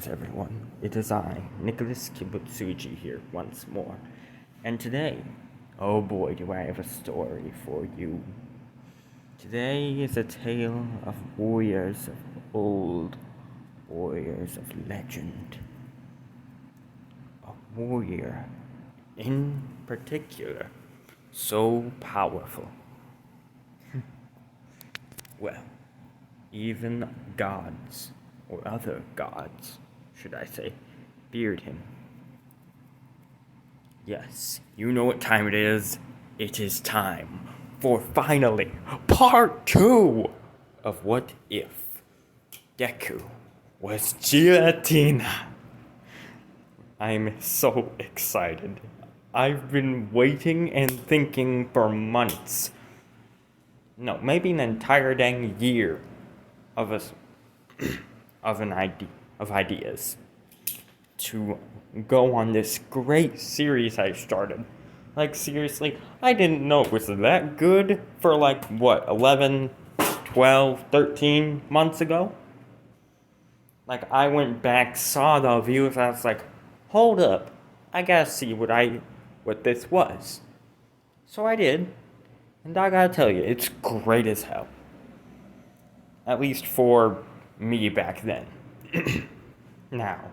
Everyone, it is I, Nicholas Kibutsuji here once more, and today, oh boy do I have a story for you. Today is a tale of warriors of old, warriors of legend. A warrior, in particular, so powerful. Well, even gods, or other gods, should I say, feared him. Yes, you know what time it is. It is time for finally part 2 of What If Deku was giratina. I'm so excited. I've been waiting and thinking for months. No, maybe an entire dang year of ideas to go on this great series I started. Like, seriously, I didn't know it was that good for 11, 12, 13 months ago. Like, I went back, saw the views, and I was like, hold up, I gotta see what this was. So I did, and I gotta tell you, it's great as hell. At least for me back then. Now,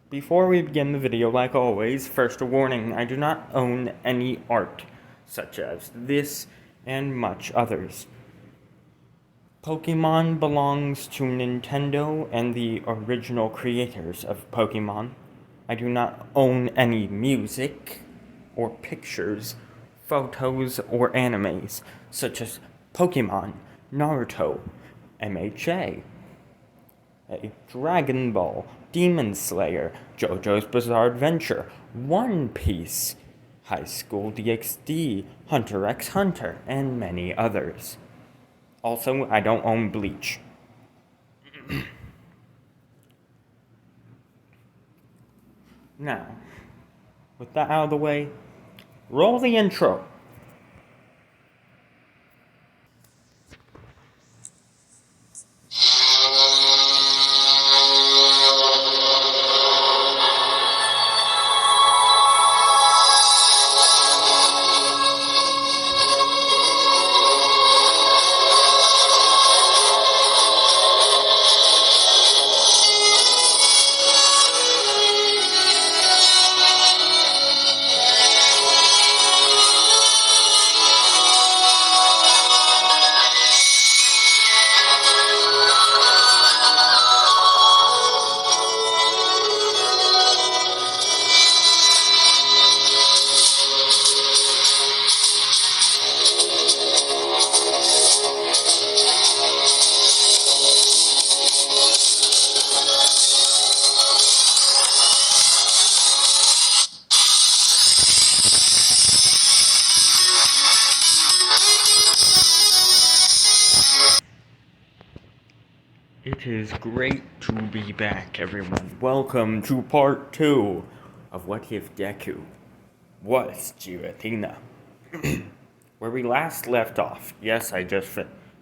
before we begin the video, like always, first a warning, I do not own any art, such as this and much others. Pokemon belongs to Nintendo and the original creators of Pokemon. I do not own any music, or pictures, photos, or animes, such as Pokemon, Naruto, MHA, Dragon Ball, Demon Slayer, JoJo's Bizarre Adventure, One Piece, High School DxD, Hunter x Hunter, and many others. Also, I don't own Bleach. Now, with that out of the way, roll the intro. It is great to be back, everyone. Welcome to part 2 of What If Deku was giratina. Where we last left off, yes,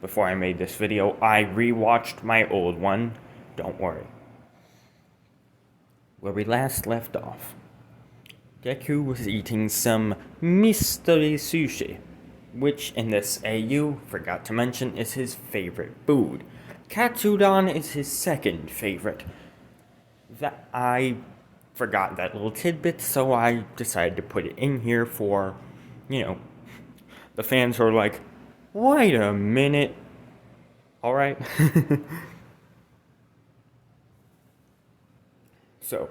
before I made this video, I rewatched my old one. Don't worry. Where we last left off, Deku was eating some mystery sushi, which in this AU, forgot to mention, is his favorite food. Katsudon is his second favorite. That I forgot that little tidbit, so I decided to put it in here for, the fans who are like, wait a minute. Alright? So,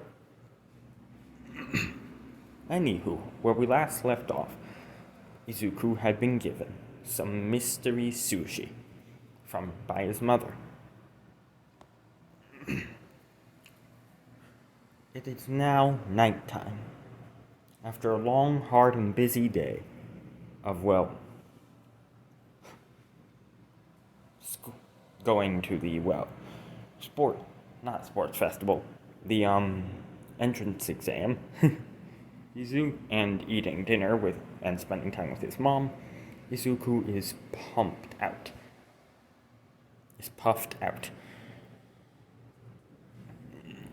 anywho, where we last left off, Izuku had been given some mystery sushi by his mother. It is now nighttime. After a long, hard, and busy day of, going to the, not sports festival, the, entrance exam, and eating dinner and spending time with his mom, Izuku is puffed out.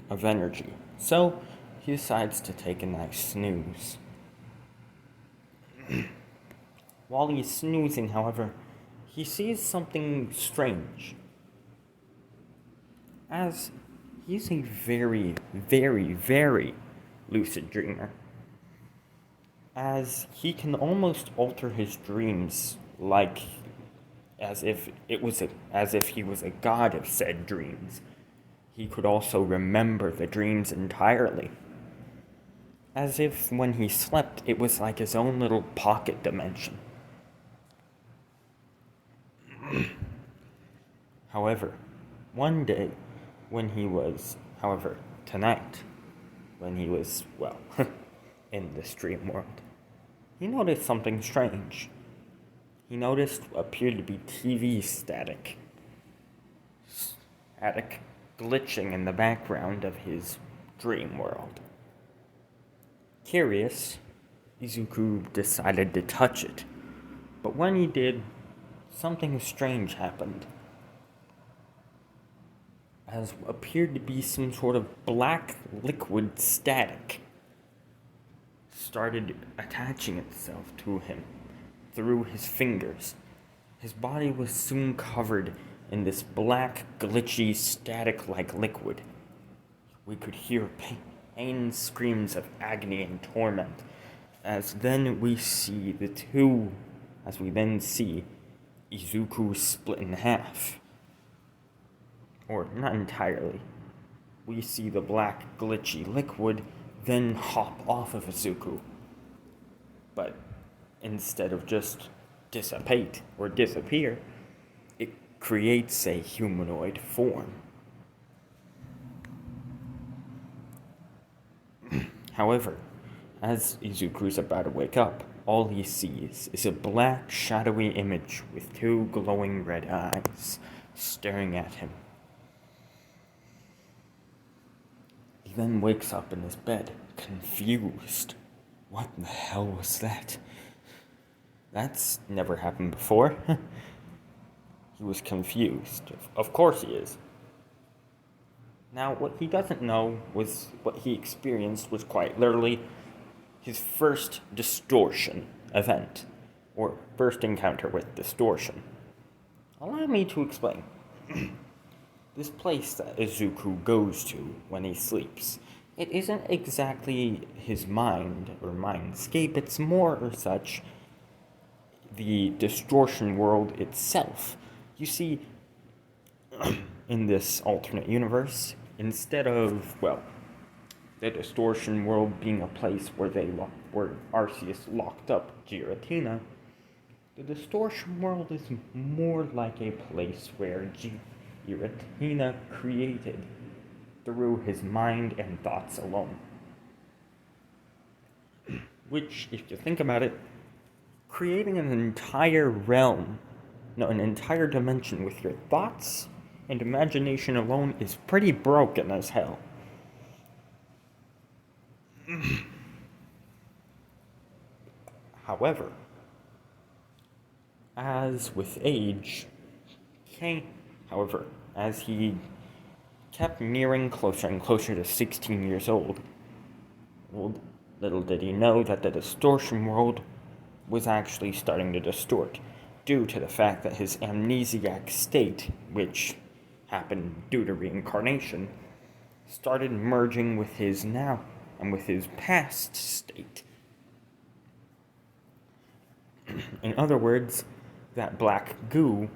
of energy, so he decides to take a nice snooze. While he's snoozing, however, he sees something strange. As he's a very, very, very lucid dreamer, as he can almost alter his dreams like as if he was a god of said dreams. He could also remember the dreams entirely. As if when he slept, it was like his own little pocket dimension. However, one day, tonight, when he was, in this dream world, he noticed something strange. He noticed what appeared to be TV static glitching in the background of his dream world. Curious, Izuku decided to touch it, but when he did, something strange happened. As appeared to be some sort of black liquid static started attaching itself to him through his fingers. His body was soon covered in this black, glitchy, static-like liquid. We could hear pain screams of agony and torment, as we then see Izuku split in half. Or, not entirely. We see the black, glitchy liquid then hop off of Izuku. But instead of just dissipate or disappear, it creates a humanoid form. However, as Izuku's about to wake up, all he sees is a black, shadowy image with two glowing red eyes staring at him. He then wakes up in his bed, confused. What the hell was that? That's never happened before. He was confused. Of course he is. Now, what he doesn't know was what he experienced was quite literally his first distortion event, or first encounter with distortion. Allow me to explain. This place that Izuku goes to when he sleeps, it isn't exactly his mind or mindscape, it's more or such the distortion world itself. You see, in this alternate universe, instead of, the distortion world being a place where Arceus locked up Giratina, the distortion world is more like a place where Giratina created through his mind and thoughts alone. Which, if you think about it, creating an entire an entire dimension with your thoughts and imagination alone is pretty broken as hell. However, as with age, as he kept nearing closer and closer to 16 years old, little did he know that the distortion world was actually starting to distort due to the fact that his amnesiac state, which happened due to reincarnation, started merging with his now and with his past state. In other words, that black goo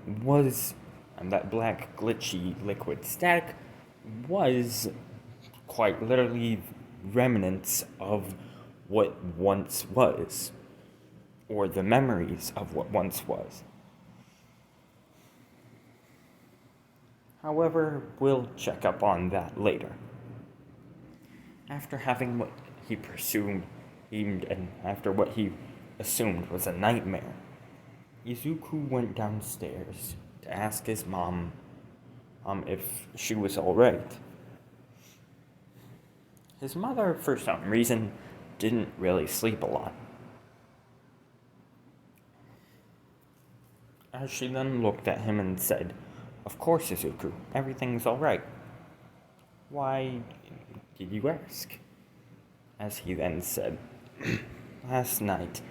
and that black glitchy liquid static was quite literally remnants of what once was, or the memories of what once was. However, we'll check up on that later. After having what he assumed was a nightmare, Izuku went downstairs to ask his mom if she was alright. His mother, for some reason, didn't really sleep a lot. As she then looked at him and said, "Of course, Izuku, everything's alright. Why did you ask? As he then said, last night,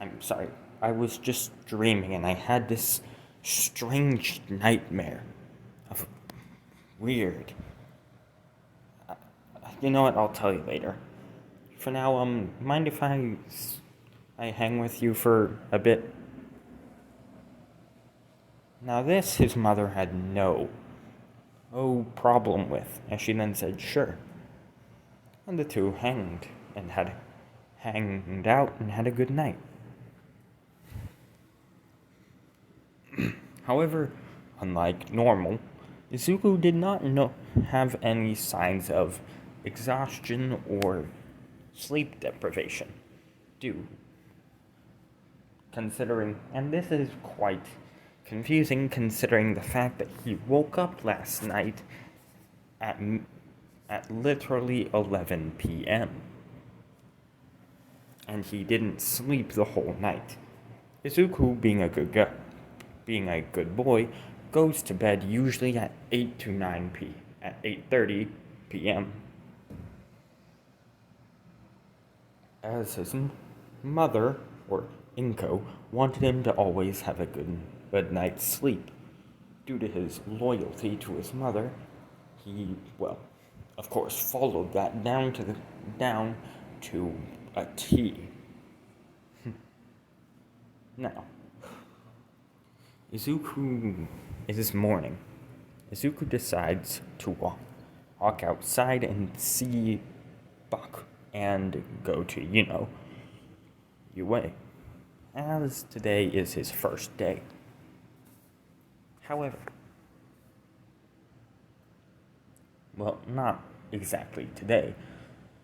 I'm sorry, I was just dreaming and I had this strange nightmare of weird. You know what, I'll tell you later. For now, mind if I hang with you for a bit? Now this his mother had no problem with, and she then said sure. And the two hanged out and had a good night. However, unlike normal, Izuku did not have any signs of exhaustion or sleep deprivation. Considering, and this is quite confusing considering the fact that he woke up last night at literally 11 p.m. and he didn't sleep the whole night. Izuku, being a good boy, goes to bed usually at 8:30 p.m. As his mother, or Inko, wanted him to always have a good night's sleep. Due to his loyalty to his mother, he, of course, followed that down to a T. Now, it is morning. Izuku decides to walk outside and see Buck and go to, UA, as today is his first day. However, not exactly today.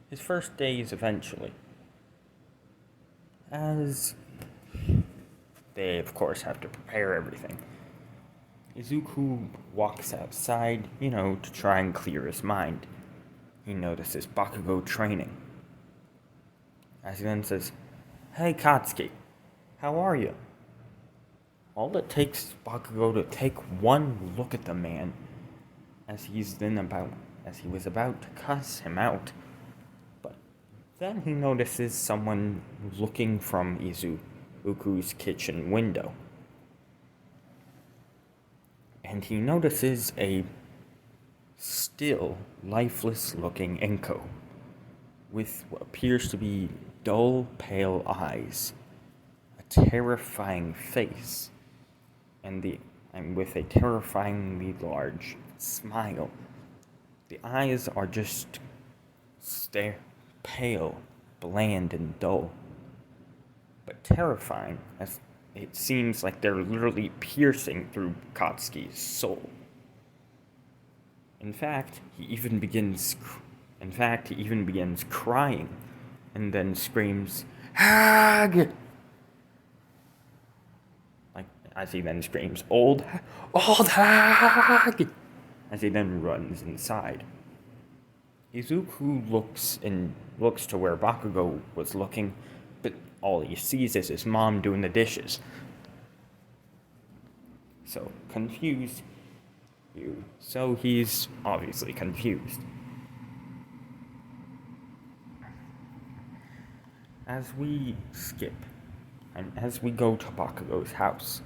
His first day is eventually, as they, of course, have to prepare everything. Izuku walks outside, to try and clear his mind. He notices Bakugou training. As he then says, "Hey Katsuki, how are you?" All it takes is Bakugou to take one look at the man, as he was about to cuss him out. But then he notices someone looking from Izuku's kitchen window. And he notices a still, lifeless-looking Inko with what appears to be dull, pale eyes, a terrifying face, and with a terrifyingly large smile. The eyes are just pale, bland, and dull, but terrifying, as it seems like they're literally piercing through Katsuki's soul. In fact, he even begins crying, and then screams, "Hag!" As he then screams, "Old hag!" As he then runs inside. Izuku looks to where Bakugou was looking, but all he sees is his mom doing the dishes. So he's obviously confused. As we skip, and as we go to Bakugou's house,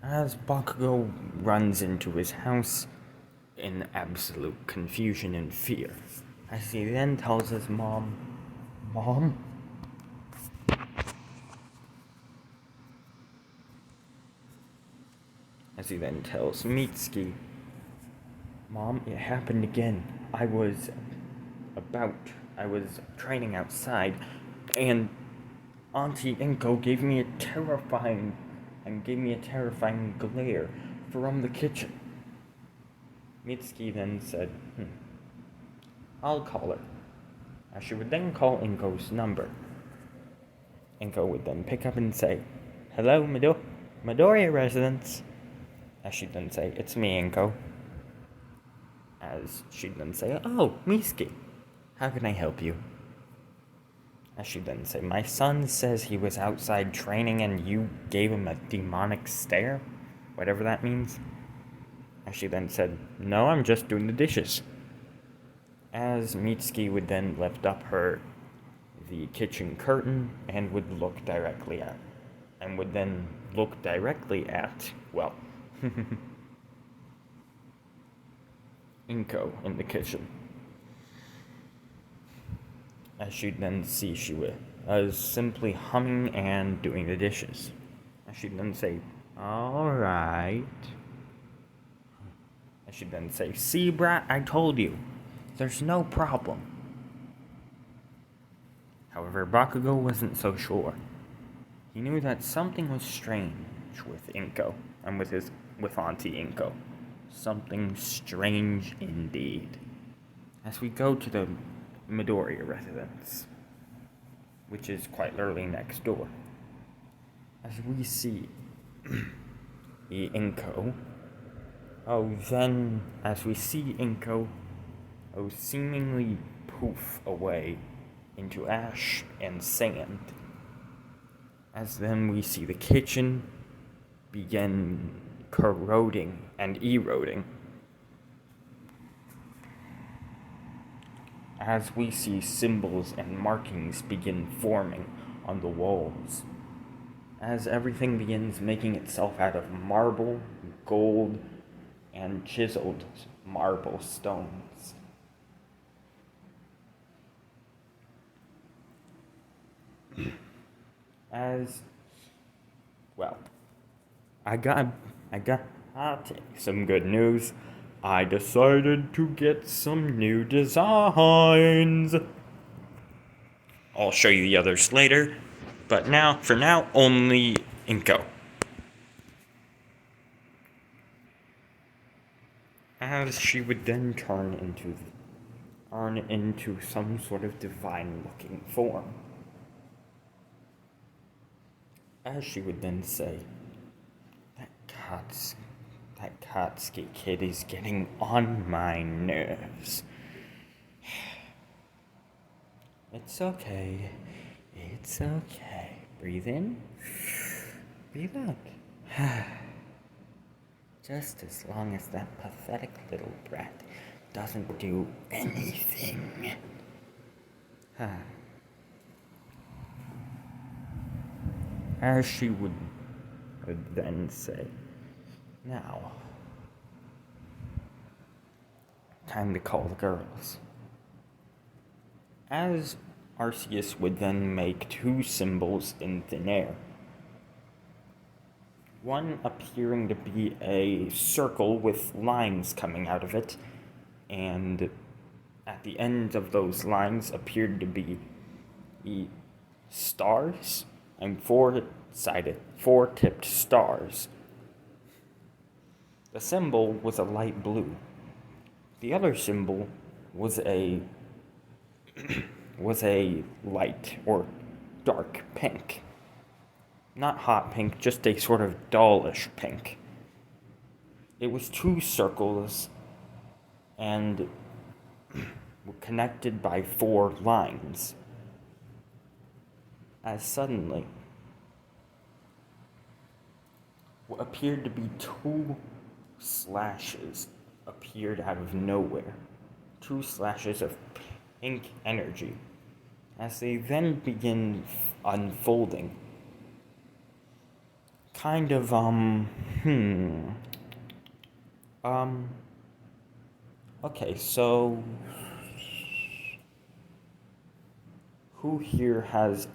as Bakugou runs into his house in absolute confusion and fear, as he then tells his mom, "Mom?" As he then tells Mitsuki, "Mom, it happened again. I was training outside, and Auntie Inko gave me a terrifying glare from the kitchen." Mitsuki then said, "I'll call her." As she would then call Inko's number. Inko would then pick up and say, "Hello, Midoriya residence." As she'd then say, "It's me, Inko." As she'd then say, "Oh, Mitsuki, how can I help you?" As she'd then say, "My son says he was outside training and you gave him a demonic stare," whatever that means. As she then said, "No, I'm just doing the dishes." as Mitsuki would then lift up the kitchen curtain and would look directly at, well, Inko in the kitchen. As she'd then see she was simply humming and doing the dishes. As she'd then say, "Alright." As she'd then say, "See, brat, I told you. There's no problem." However, Bakugou wasn't so sure. He knew that something was strange with Inko, and with Auntie Inko. Something strange indeed. As we go to the Midoriya residence, which is quite literally next door, as we see Inko, seemingly poof away into ash and sand. As then we see the kitchen begin corroding and eroding. As we see symbols and markings begin forming on the walls. As everything begins making itself out of marble, gold, and chiseled marble stones. I got some good news. I decided to get some new designs. I'll show you the others later, but for now, only Inko. As she would then turn into some sort of divine-looking form. As she would then say, that Katsuki kid is getting on my nerves. It's okay. Breathe in. Breathe out. Just as long as that pathetic little brat doesn't do anything. As she would then say, "Now, time to call the girls." As Arceus would then make two symbols in thin air. One appearing to be a circle with lines coming out of it, and at the end of those lines appeared to be stars, and four-tipped stars. The symbol was a light blue. The other symbol was a light or dark pink. Not hot pink, just a sort of dullish pink. It was two circles and were connected by four lines. As suddenly, what appeared to be two slashes appeared out of nowhere. Two slashes of pink energy. As they then begin unfolding. Okay, so who here has,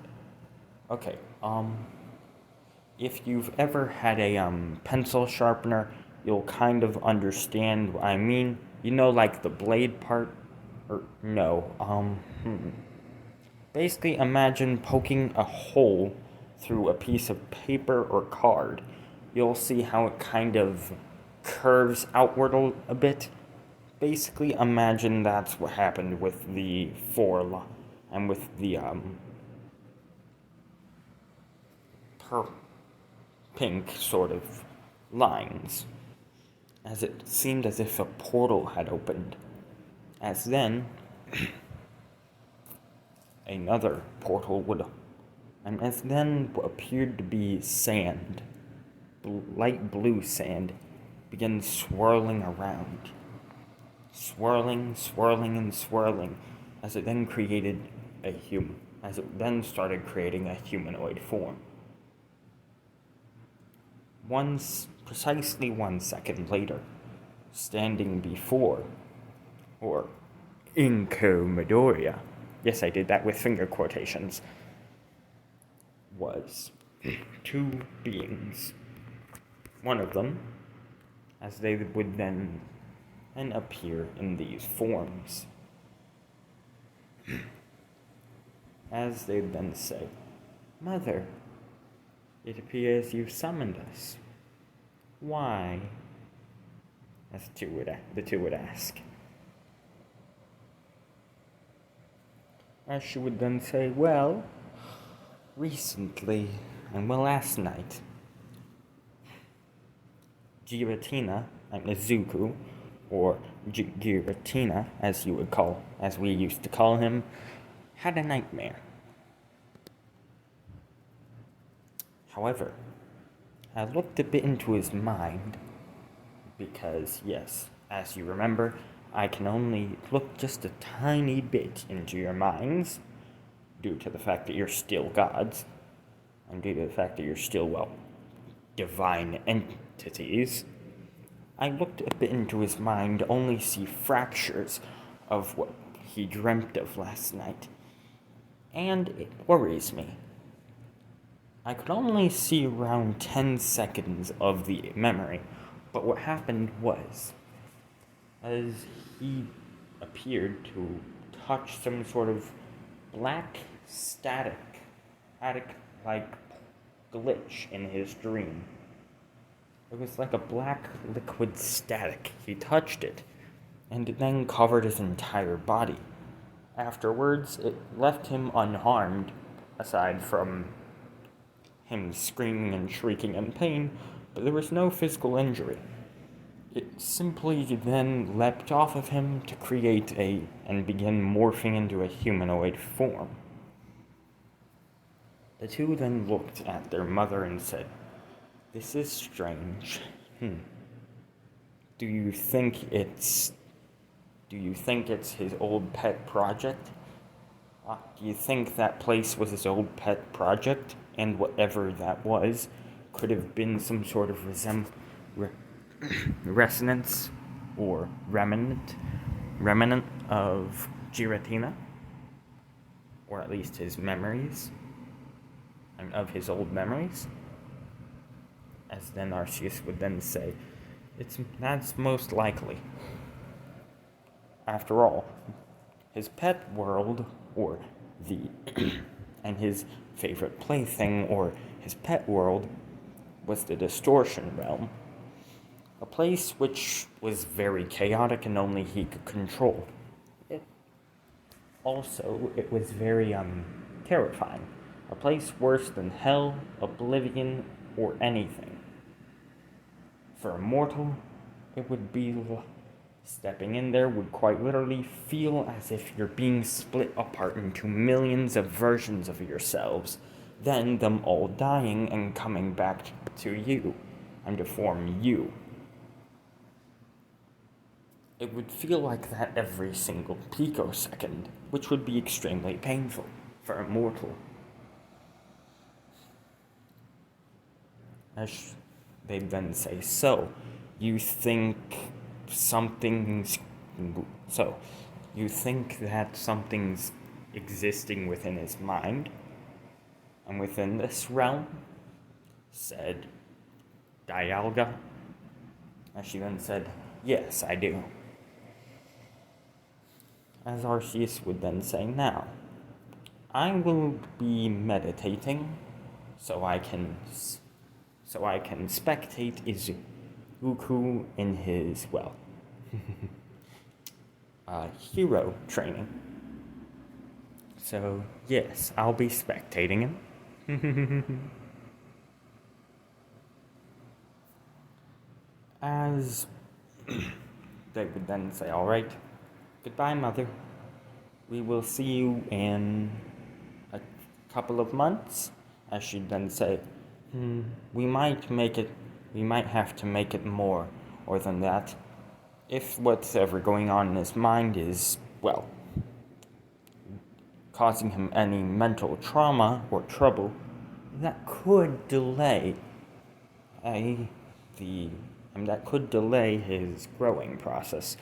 if you've ever had a, pencil sharpener, you'll kind of understand what I mean. You know, like the blade part? Or, no, Basically, imagine poking a hole through a piece of paper or card. You'll see how it kind of curves outward a bit. Basically, imagine that's what happened with the and with the pink sort of lines, as it seemed as if a portal had opened. As then another portal as then what appeared to be sand, light blue sand, began swirling around. swirling, swirling, and swirling, as it then started creating a humanoid form. Precisely 1 second later, standing before, or Inko Midoriya, yes, I did that with finger quotations, was 2 beings. One of them, as they would then appear in these forms. As they then say, "Mother, it appears you've summoned us. Why?" As the two would ask. As she would then say, "Well, recently, and last night, Giratina and Izuku, or Giratina, as we used to call him, had a nightmare. However, I looked a bit into his mind, because, yes, as you remember, I can only look just a tiny bit into your minds, due to the fact that you're still gods, and due to the fact that you're still, divine entities. I looked a bit into his mind, only see fractures of what he dreamt of last night, and it worries me. I could only see around 10 seconds of the memory, but what happened was, as he appeared to touch some sort of black static-like glitch in his dream. It was like a black liquid static. He touched it, and it then covered his entire body. Afterwards, it left him unharmed, aside from him screaming and shrieking in pain, but there was no physical injury. It simply then leapt off of him to create and begin morphing into a humanoid form. The two then looked at their mother and said, "This is strange. Do you think it's his old pet project? Do you think that place was his old pet project, and whatever that was could have been some sort of resonance or remnant of Giratina, or at least his memories, and of his old memories?" As then Arceus would then say, that's most likely. After all, his pet world, or and his favorite plaything, or his pet world, was the distortion realm. A place which was very chaotic and only he could control. It was very, terrifying. A place worse than hell, oblivion, or anything. For a mortal, it would be stepping in there would quite literally feel as if you're being split apart into millions of versions of yourselves, then them all dying and coming back to you, and to form you. It would feel like that every single picosecond, which would be extremely painful for a mortal. As they then say, so you think that something's existing within his mind and within this realm? Said Dialga. As she then said, yes, I do. As Arceus would then say, now, I will be meditating so I can spectate Izuku in his, hero training. So, yes, I'll be spectating him. As they would then say, alright, goodbye, Mother. We will see you in a couple of months. As she'd then say, we might have to make it more or than that. if what's ever going on in his mind is, well, causing him any mental trauma or trouble, that could delay that could delay his growing process.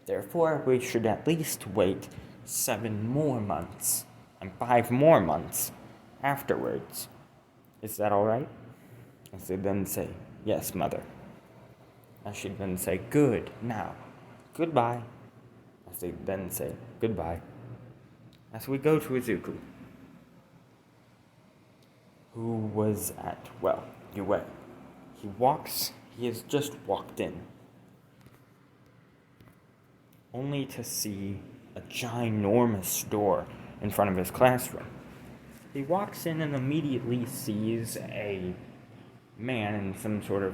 Therefore, we should at least wait 7 more months and 5 more months afterwards. Is that all right? As they then say, yes, mother. As she then say, good, now, goodbye. As they then say, goodbye. As we go to Izuku, who was at, well, UA. He has just walked in, only to see a ginormous door in front of his classroom. He walks in and immediately sees a man in some sort of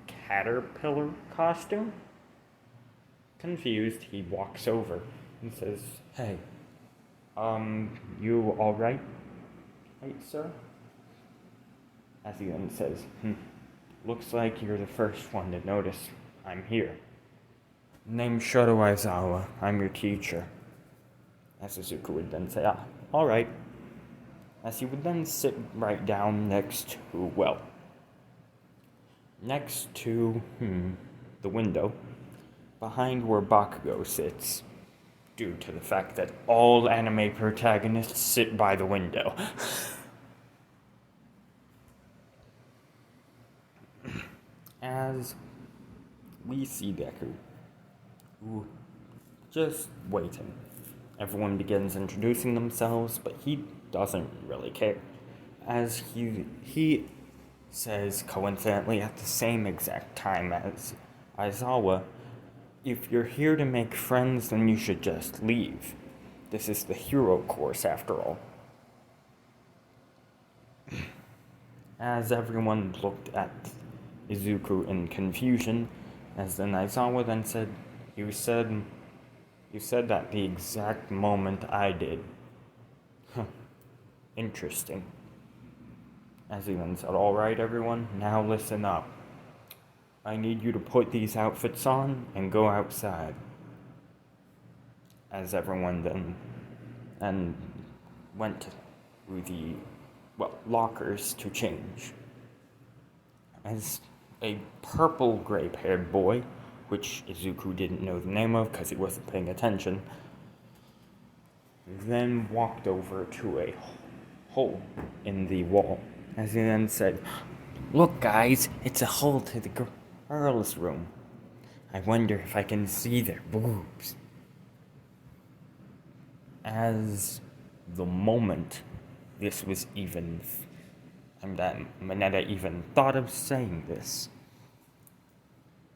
caterpillar costume. Confused, he walks over and says, hey, you alright? Right, sir? As he then says, looks like you're the first one to notice I'm here. Name's Shoto Aizawa, I'm your teacher. As Izuku would then say, alright. As he would then sit right down next to the window, behind where Bakugou sits, due to the fact that all anime protagonists sit by the window. As we see Deku, who just waiting. Everyone begins introducing themselves, but he doesn't really care. As he says, coincidentally, at the same exact time as Aizawa, if you're here to make friends, then you should just leave. This is the hero course, after all. As everyone looked at Izuku in confusion, as then Aizawa then said, You said that the exact moment I did. Interesting. As he then said, alright everyone, now listen up. I need you to put these outfits on and go outside. As everyone then went to the, lockers to change. As a purple grape-haired boy, which Izuku didn't know the name of because he wasn't paying attention, then walked over to a hole in the wall. As he then said, look guys, it's a hole to the girls' room. I wonder if I can see their boobs. As the moment this was even, and that Mineta even thought of saying this,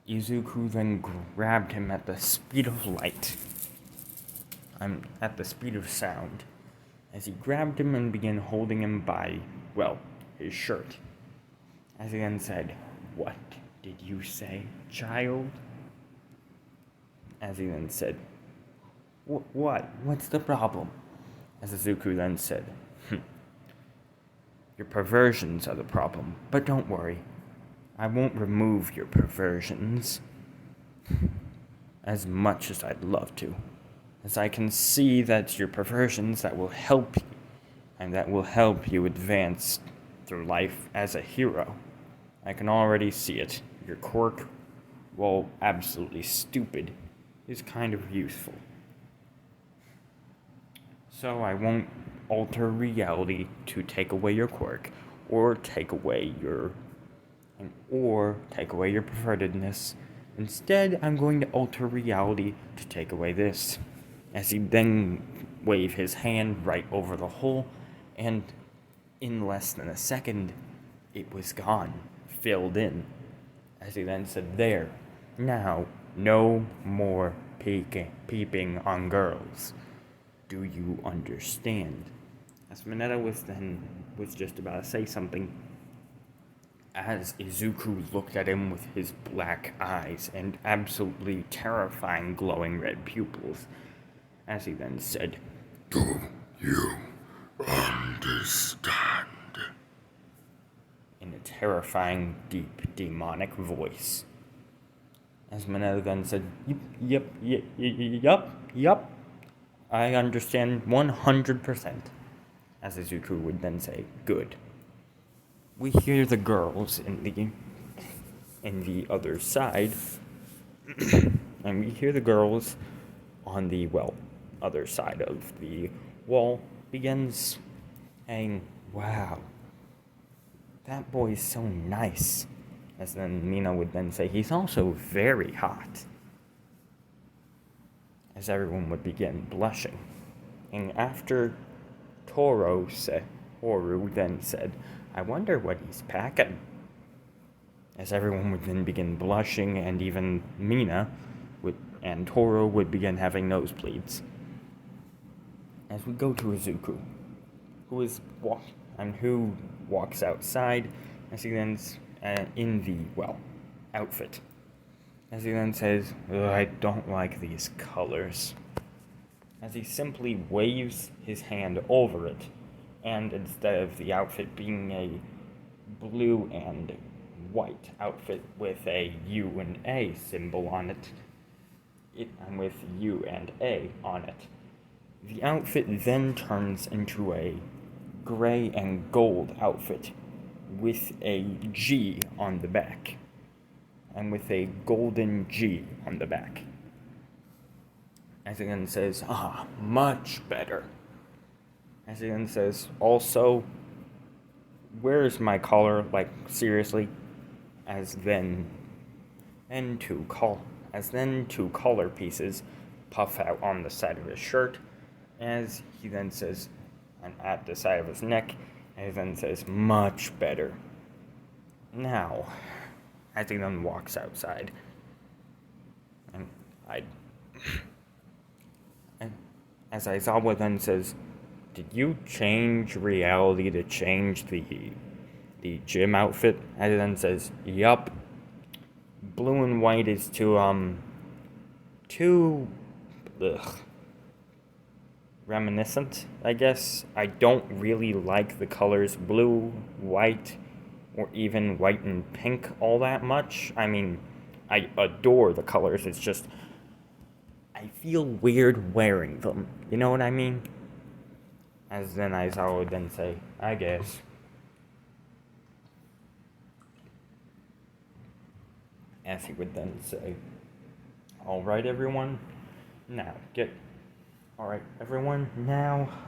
Izuku then grabbed him at the speed of light. At the speed of sound. As he grabbed him and began holding him by, his shirt. As he then said, what did you say, child? As he then said, what? What's the problem? As Izuku then said, your perversions are the problem, but don't worry. I won't remove your perversions as much as I'd love to, as I can see that your perversions that will help you, and that will help you advance through life as a hero. I can already see it. Your quirk, while absolutely stupid, is kind of useful. So I won't alter reality to take away your quirk, or take away your pervertedness. Instead, I'm going to alter reality to take away this. As he then waved his hand right over the hole, and in less than a second, it was gone, filled in. As he then said, there, now, no more peeping on girls. Do you understand? As Mineta was just about to say something, as Izuku looked at him with his black eyes and absolutely terrifying glowing red pupils, as he then said, do you understand? In a terrifying, deep, demonic voice. As Mineta then said, yup. I understand 100%. As Izuku would then say, good. We hear the girls in the other side, and we hear the girls on the, other side of the wall begins saying, wow, that boy's so nice. As then Mina would then say, he's also very hot. As everyone would begin blushing. And after Toru then said, I wonder what he's packing. As everyone would then begin blushing, and even Mina and Toru would begin having nosebleeds. As we go to Izuku, who walks outside, as he then in the outfit. As he then says, I don't like these colors. As he simply waves his hand over it, and instead of the outfit being a blue and white outfit with a U and A symbol on it, and with U and A on it, the outfit then turns into a gray and gold outfit with a G on the back, and with a golden G on the back. As he then says, much better. As he then says, also, where's my collar? Like, seriously? As then two collar pieces puff out on the side of his shirt, as he then says, and at the side of his neck, and he then says, much better. Now, as he then walks outside, and as Aizawa then says, did you change reality to change the gym outfit? And he then says, yup. Blue and white is too reminiscent, I guess. I don't really like the colors blue, white, or even white and pink all that much. I mean, I adore the colors, it's just I feel weird wearing them. You know what I mean? As then Aizawa would then say, I guess. As he would then say, alright everyone, now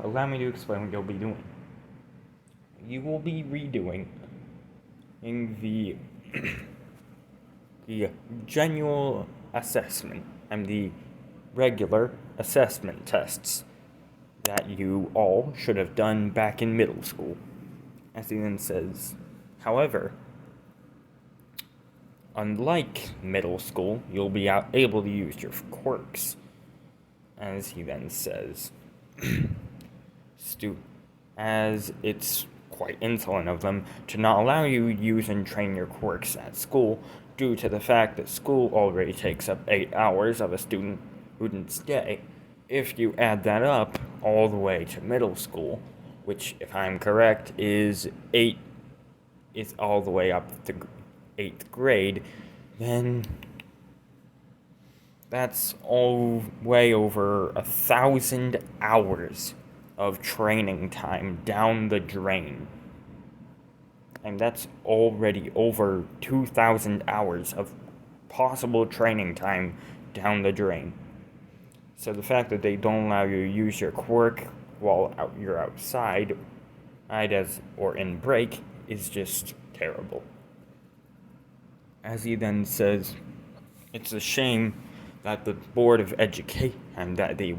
allow me to explain what you'll be doing. You will be redoing in the general assessment and the regular assessment tests that you all should have done back in middle school. As he then says, however, unlike middle school, you'll be able to use your quirks. As he then says, as it's quite insolent of them to not allow you to use and train your quirks at school, due to the fact that school already takes up 8 hours of a student's day. If you add that up all the way to middle school, which, if I'm correct, is all the way up to 8th grade, then that's all way over 1,000 hours of training time down the drain. And that's already over 2,000 hours of possible training time down the drain. So the fact that they don't allow you to use your quirk while you're outside, or in break, is just terrible. As he then says, it's a shame that the Board of Education, and that the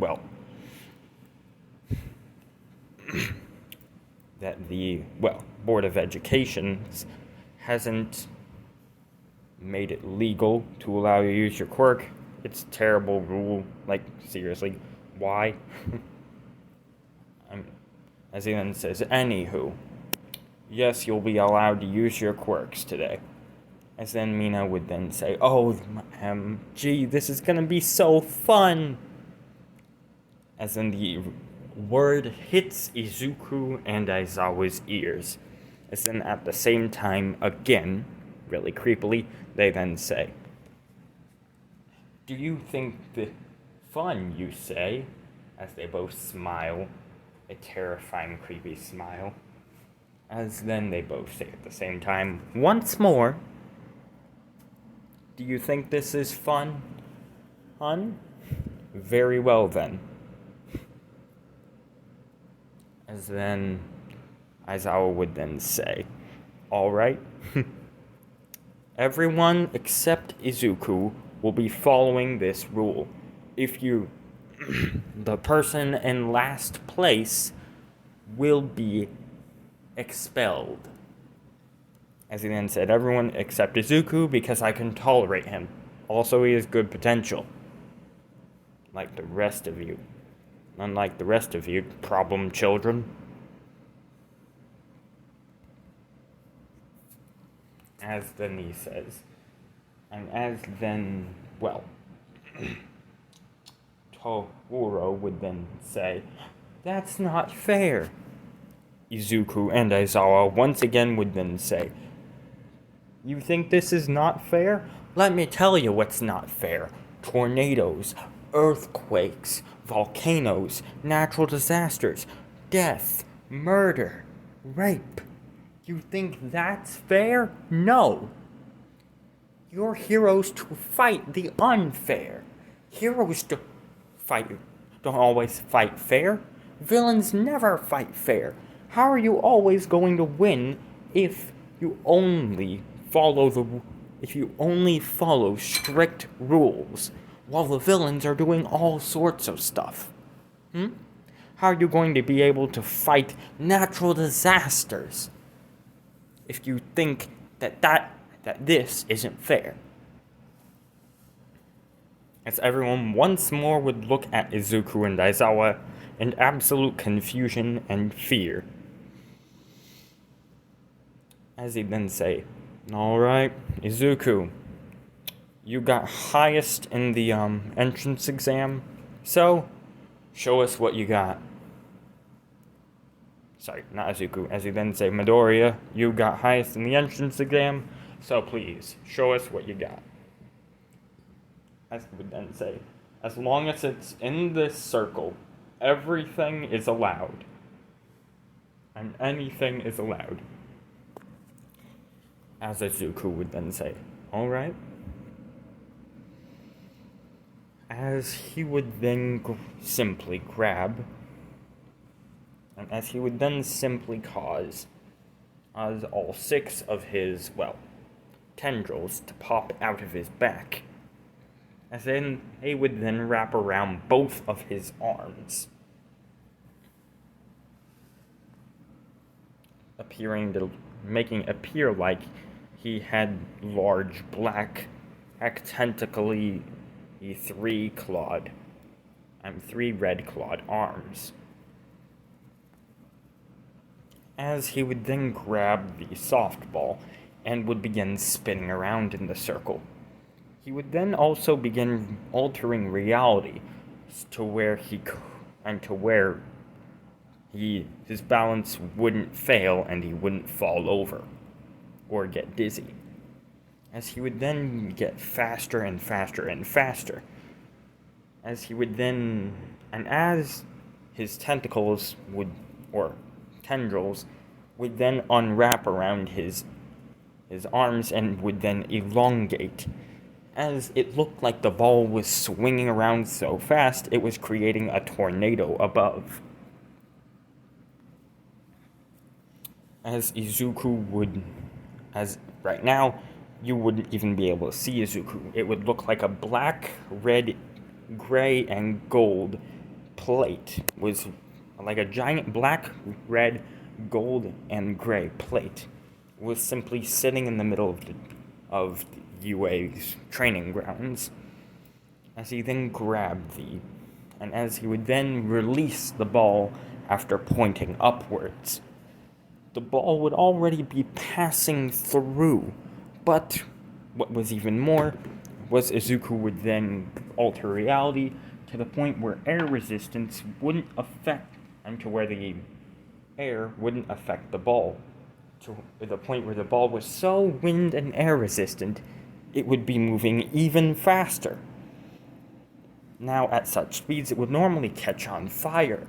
Board of Education hasn't made it legal to allow you to use your quirk. It's a terrible rule. Like, seriously, why? As he then says, anywho, yes, you'll be allowed to use your quirks today. As then Mina would then say, gee, this is gonna be so fun. As then the word hits Izuku and Aizawa's ears. As then at the same time, again, really creepily, they then say, Do you think the fun, you say, as they both smile, a terrifying, creepy smile, as then they both say at the same time, once more, do you think this is fun? Hun? Very well then. As then, Aizawa would then say, alright. Everyone except Izuku will be following this rule. If you, the person in last place will be expelled. As he then said, everyone except Izuku, because I can tolerate him. Also, he has good potential. Like the rest of you. Unlike the rest of you, problem children. As then he says, and as then, well, Toguro would then say, that's not fair. Izuku and Aizawa once again would then say, you think this is not fair? Let me tell you what's not fair. Tornadoes, earthquakes, volcanoes, natural disasters, death, murder, rape. You think that's fair? No. You're heroes to fight the unfair. Heroes to fight don't always fight fair. Villains never fight fair. How are you always going to win if you only follow strict rules while the villains are doing all sorts of stuff? How are you going to be able to fight natural disasters if you think that this isn't fair? As everyone once more would look at Izuku and Aizawa in absolute confusion and fear. As he'd then say, alright, Izuku, you got highest in the entrance exam, so show us what you got. Sorry, not Izuku. As he then say, Midoriya, you got highest in the entrance exam, so please, show us what you got. As he would then say, as long as it's in this circle, everything is allowed. And anything is allowed. As Izuku would then say, alright. As he would then simply grab, and as he would then simply cause all 6 of his, tendrils to pop out of his back. As then they would then wrap around both of his arms, making it appear like he had large black, tentacly 3 red-clawed arms. As he would then grab the softball and would begin spinning around in the circle. He would then also begin altering reality to where his balance wouldn't fail and he wouldn't fall over or get dizzy. As he would then get faster and faster and faster. As his tentacles tendrils would then unwrap around his arms and would then elongate, as it looked like the ball was swinging around so fast it was creating a tornado above. Right now, you wouldn't even be able to see Izuku. It would look like a black, red, gray, and gold plate. Was like a giant black, red, gold, and gray plate. Was simply sitting in the middle of the UA's training grounds. As he then grabbed and as he would then release the ball after pointing upwards, the ball would already be passing through. But what was even more was Izuku would then alter reality to the point where air resistance wouldn't affect, and to where the air wouldn't affect the ball. To the point where the ball was so wind and air resistant, it would be moving even faster. Now, at such speeds, it would normally catch on fire.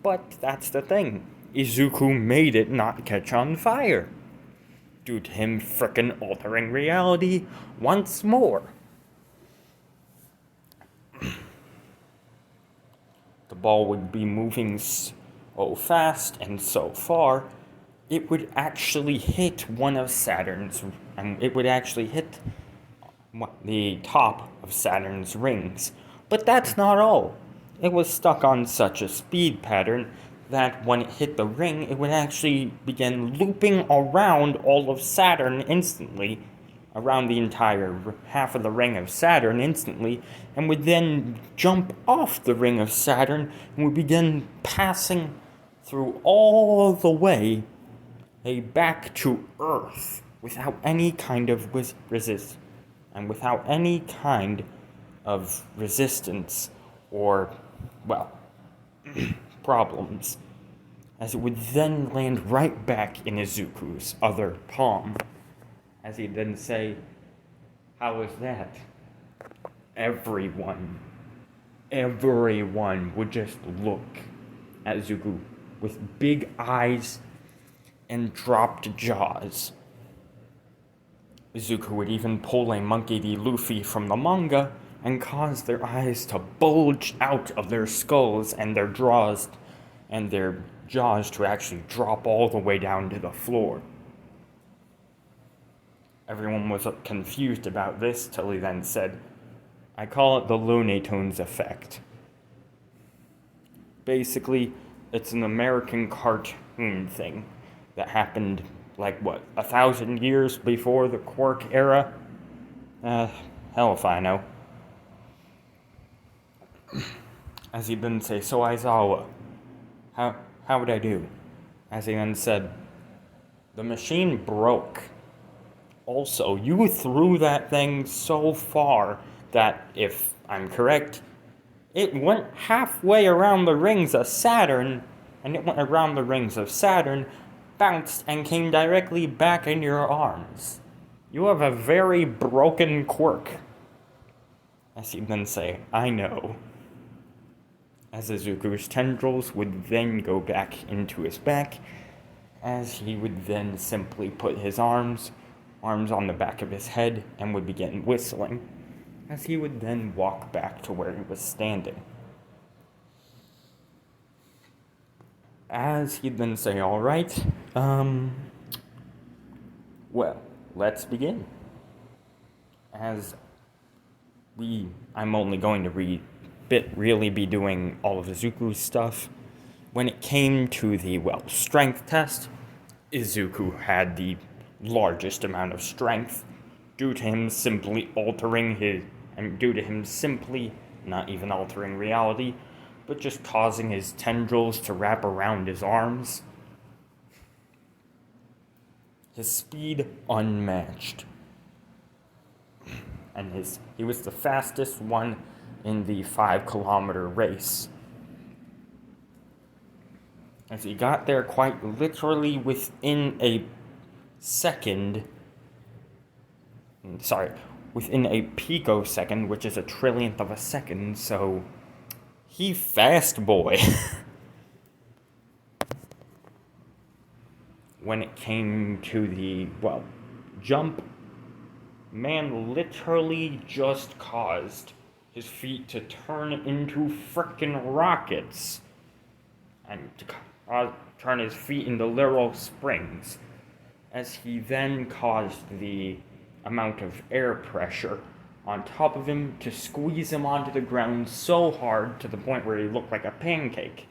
But that's the thing. Izuku made it not catch on fire. Due to him frickin' altering reality once more. The ball would be moving so fast and so far, it would actually hit one of Saturn's, and it would actually hit the top of Saturn's rings. But that's not all. It was stuck on such a speed pattern that when it hit the ring, it would actually begin looping around all of Saturn instantly, around the entire half of the ring of Saturn instantly, and would then jump off the ring of Saturn and would begin passing through all the way back to Earth without any kind of resistance or, well, problems, as it would then land right back in Izuku's other palm, as he'd then say, "How was that?" Everyone would just look at Izuku with big eyes and dropped jaws. Izuku would even pull a Monkey D. Luffy from the manga and cause their eyes to bulge out of their skulls and their jaws to actually drop all the way down to the floor. Everyone was confused about this till he then said, "I call it the Looney Tunes effect." Basically, it's an American cartoon thing that happened, 1,000 years before the Quirk era? Hell if I know. As he then say, "So Aizawa, how would I do?" As he then said, "The machine broke. Also, you threw that thing so far that, if I'm correct, it went halfway around the rings of Saturn, and it went around the rings of Saturn, bounced, and came directly back in your arms. You have a very broken quirk." As he'd then say, "I know." As Izuku's tendrils would then go back into his back, as he would then simply put his arms on the back of his head, and would begin whistling, as he would then walk back to where he was standing. As he'd then say, "Alright, well, let's begin." As I'm only going to really be doing all of Izuku's stuff. When it came to the, strength test, Izuku had the largest amount of strength, due to him simply not even altering reality, but just causing his tendrils to wrap around his arms. His speed unmatched. And he was the fastest one in the 5-kilometer race. As he got there quite literally within a picosecond, which is a trillionth of a second, so he fast boy. When it came to the, jump, man literally just caused his feet to turn into frickin' rockets, and to turn his feet into literal springs, as he then caused the amount of air pressure on top of him to squeeze him onto the ground so hard to the point where he looked like a pancake.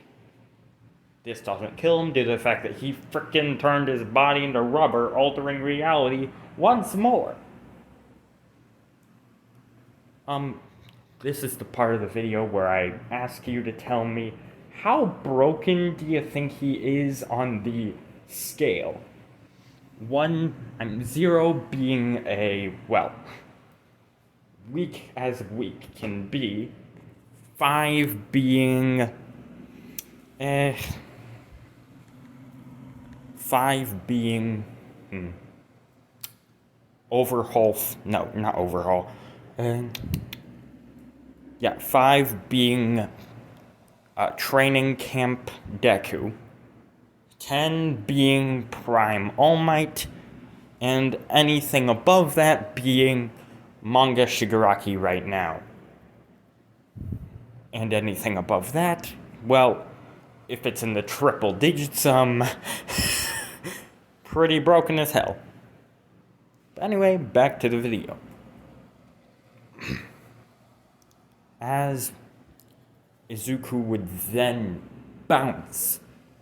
This doesn't kill him due to the fact that he frickin' turned his body into rubber, altering reality once more. This is the part of the video where I ask you to tell me, how broken do you think he is on the scale? 0 being weak as weak can be. 5 being, 5 being, overhaul, no, not overhaul, Yeah, 5 being training camp Deku, 10 being Prime All Might, and anything above that being manga Shigaraki right now. And anything above that, well, if it's in the triple digits, pretty broken as hell. But anyway, back to the video. As Izuku would then bounce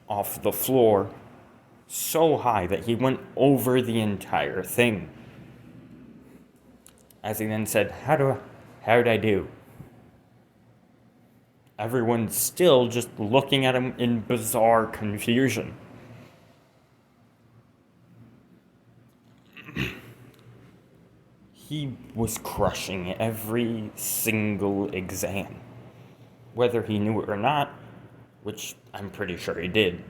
off the floor so high that he went over the entire thing. As he then said, how'd I do? Everyone's still just looking at him in bizarre confusion. He was crushing every single exam. Whether he knew it or not, which I'm pretty sure he did,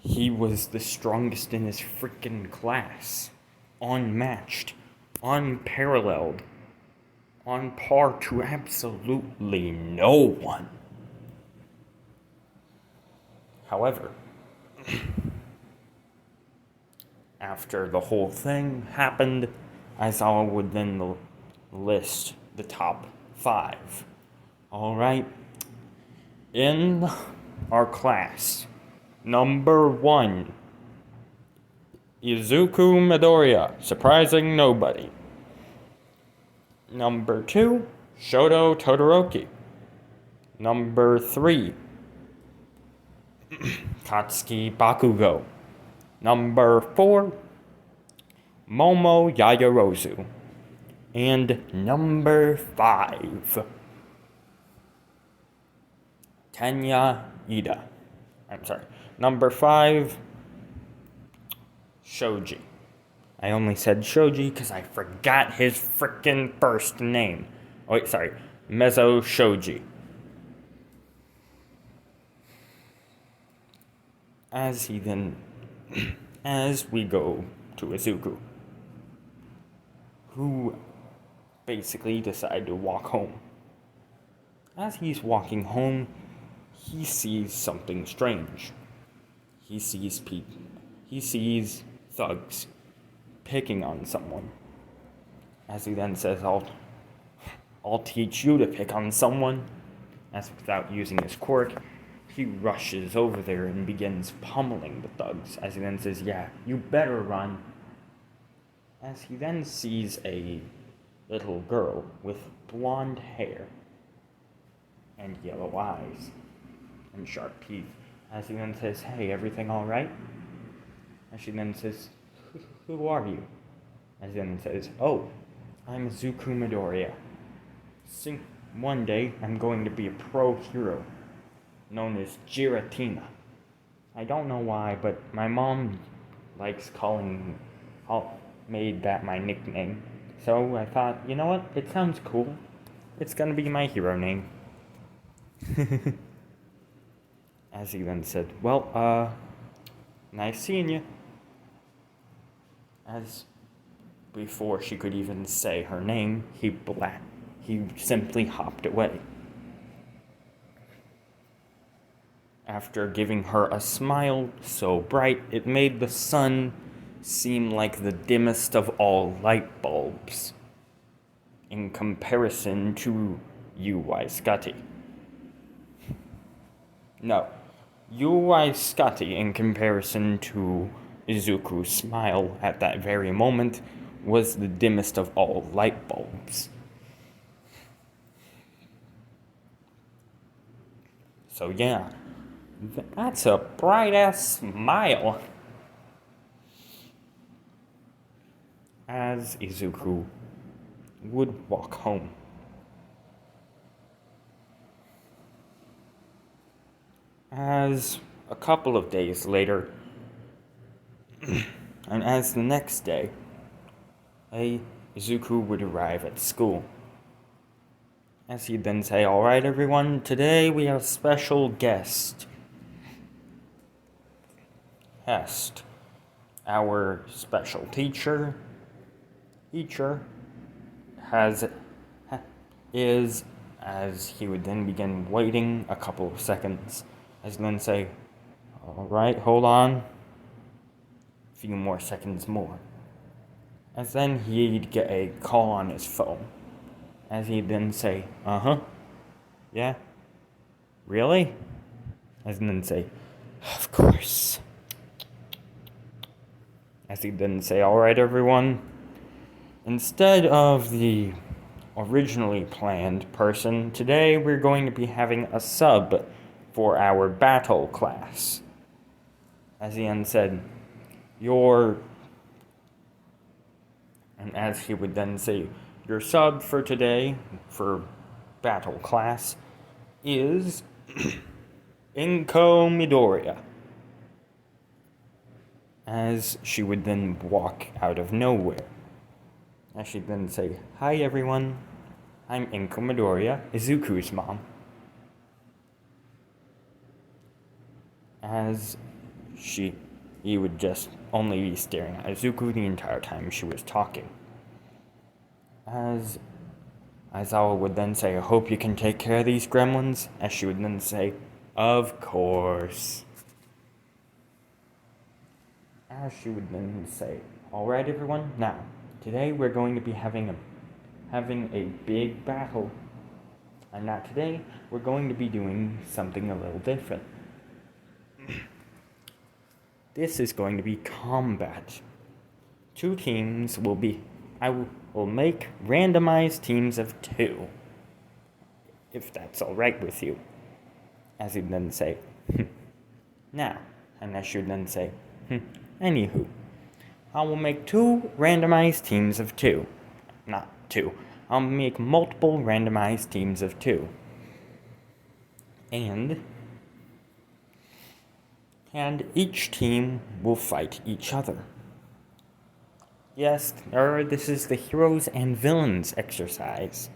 he was the strongest in his freaking class. Unmatched, unparalleled, on par to absolutely no one. However, after the whole thing happened, Aizawa would then list the top 5. Alright, in our class, number 1, Izuku Midoriya, surprising nobody. Number 2, Shoto Todoroki. Number 3, Katsuki Bakugou. Number 4, Momo Yayarozu. And number 5, Tenya Ida. Number 5, Shoji. I only said Shoji because I forgot his frickin' first name. Oh, wait, sorry. Mezzo Shoji. As we go to Izuku, who basically decided to walk home. As he's walking home, he sees something strange. He sees thugs picking on someone. As he then says, I'll teach you to pick on someone. As without using his quirk, he rushes over there and begins pummeling the thugs. As he then says, yeah, you better run. As he then sees a little girl with blonde hair and yellow eyes and sharp teeth. As he then says, hey, everything alright? As she then says, who are you? As he then says, oh, I'm Izuku Midoriya. One day, I'm going to be a pro hero, known as Giratina. I don't know why, but my mom likes made that my nickname. So I thought, you know what, it sounds cool. It's gonna be my hero name. As he then said, well, nice seeing you. As before she could even say her name, he simply hopped away. After giving her a smile so bright it made the sun seem like the dimmest of all light bulbs, in comparison to UI Scotty. No, UI Scotty, in comparison to Izuku's smile at that very moment, was the dimmest of all light bulbs. So yeah, that's a bright-ass smile. As Izuku would walk home. As a couple of days later, and as the next day, Izuku would arrive at school. As he'd then say, alright everyone, today we have a special guest. Hest, our special teacher, is as he would then begin waiting a couple of seconds, as then say, "Alright, hold on." A few more seconds more. As then he'd get a call on his phone, as he'd then say, "Uh-huh, yeah, really?" As then say, "Of course." As he'd then say, "Alright, everyone, instead of the originally planned person, today we're going to be having a sub for our battle class." As he then said, and as he would then say, "Your sub for today, for battle class, is Inko Midoriya." As she would then walk out of nowhere. As she'd then say, "Hi everyone, I'm Inko Midoriya, Izuku's mom." As he would just only be staring at Izuku the entire time she was talking. As Aizawa would then say, "I hope you can take care of these gremlins." As she would then say, "Of course." As she would then say, "Alright everyone, now, today we're going to be having a big battle. And not today, we're going to be doing something a little different. This is going to be combat. Two teams I will make randomized teams of 2. If that's alright with you." As he'd then say, "Now," and as she would then say, "Anywho, I will make 2 randomized teams of 2. Not 2. I'll make multiple randomized teams of 2. And each team will fight each other. Yes, this is the heroes and villains exercise."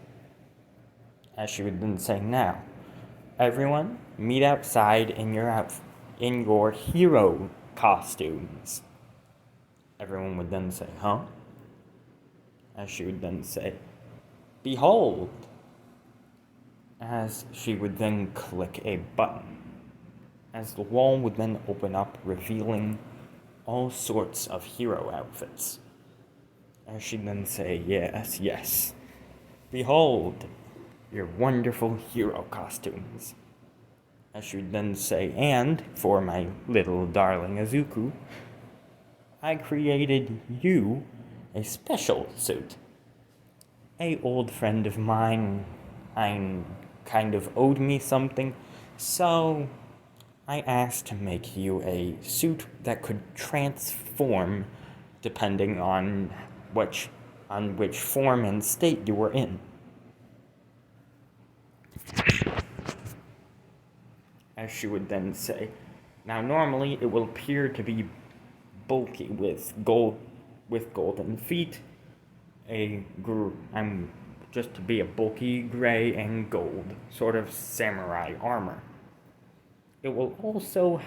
As she would then say, "Now, everyone, meet outside in your hero costumes." Everyone would then say, "Huh?" As she would then say, "Behold." As she would then click a button. As the wall would then open up, revealing all sorts of hero outfits. As she'd then say, "Yes, yes. Behold your wonderful hero costumes." As she would then say, "And for my little darling Izuku, I created you a special suit. A old friend of mine kind of owed me something, so I asked to make you a suit that could transform depending on which form and state you were in." As she would then say, "Now normally it will appear to be bulky with golden feet, just to be a bulky gray and gold sort of samurai armor. It will also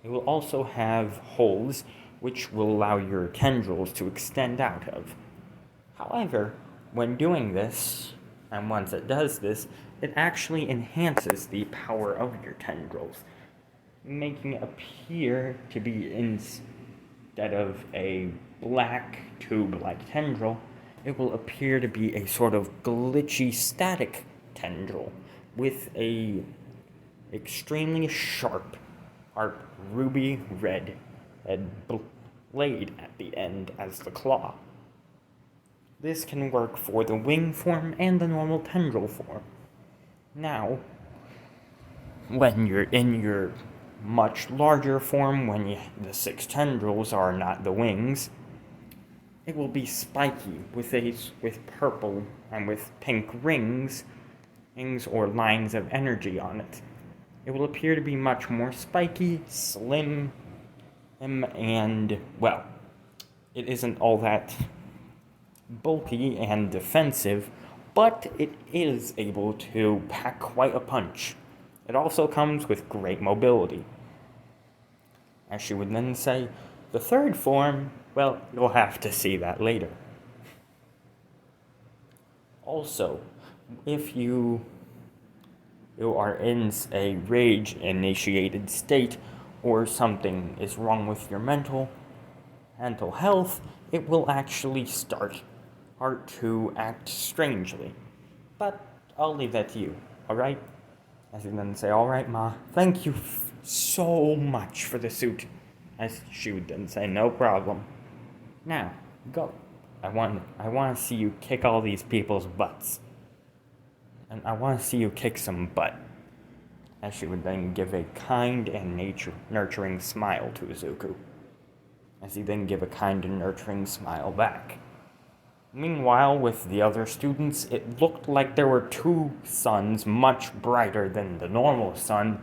it will also have holes which will allow your tendrils to extend out of. However, when doing this, and once it does this, it actually enhances the power of your tendrils, making it appear to be, instead of a black tube-like tendril, it will appear to be a sort of glitchy static tendril with a extremely sharp ruby red blade at the end as the claw. This can work for the wing form and the normal tendril form. Now, when you're in your much larger form, when the 6 tendrils are not the wings, it will be spiky with purple and with pink rings or lines of energy on it. It will appear to be much more spiky, slim, and, well, it isn't all that bulky and defensive, but it is able to pack quite a punch. It also comes with great mobility. As she would then say, the third form, well, you'll have to see that later. Also, if you are in a rage-initiated state, or something is wrong with your mental health, it will actually start to act strangely. But I'll leave that to you, alright? As he then say, alright, Ma, thank you so much for the suit. As she would then say, no problem. Now, go. I want to see you kick all these people's butts. And I want to see you kick some butt. As she would then give a kind and nurturing smile to Izuku. As he then give a kind and nurturing smile back. Meanwhile, with the other students, it looked like there were two suns much brighter than the normal sun,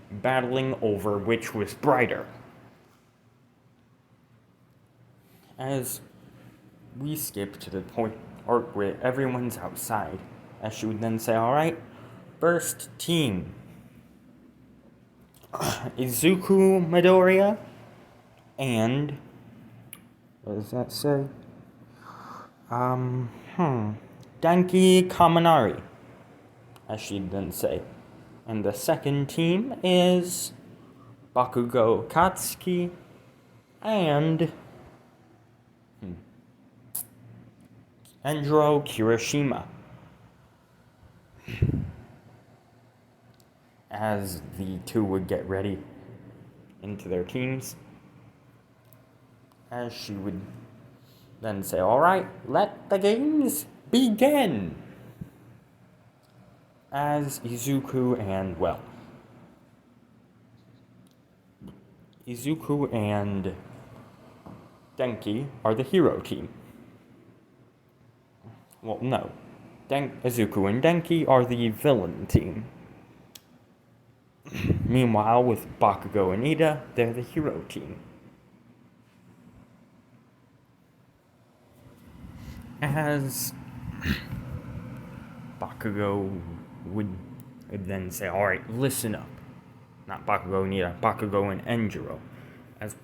battling over which was brighter. As we skip to the point where everyone's outside, as she would then say, alright, first team, Izuku Midoriya, and, what does that say? Denki Kaminari, as she'd then say. And the second team is Bakugou Katsuki and Endro Kirishima. As the two would get ready into their teams, as she would then say, alright, let the games begin! As Izuku and Denki are the hero team. Well, no. Izuku and Denki are the villain team. Meanwhile, with Bakugou and Ida, they're the hero team. As Bakugou would then say, alright, listen up. Not Bakugou and Ida, Bakugou and Enjiro. As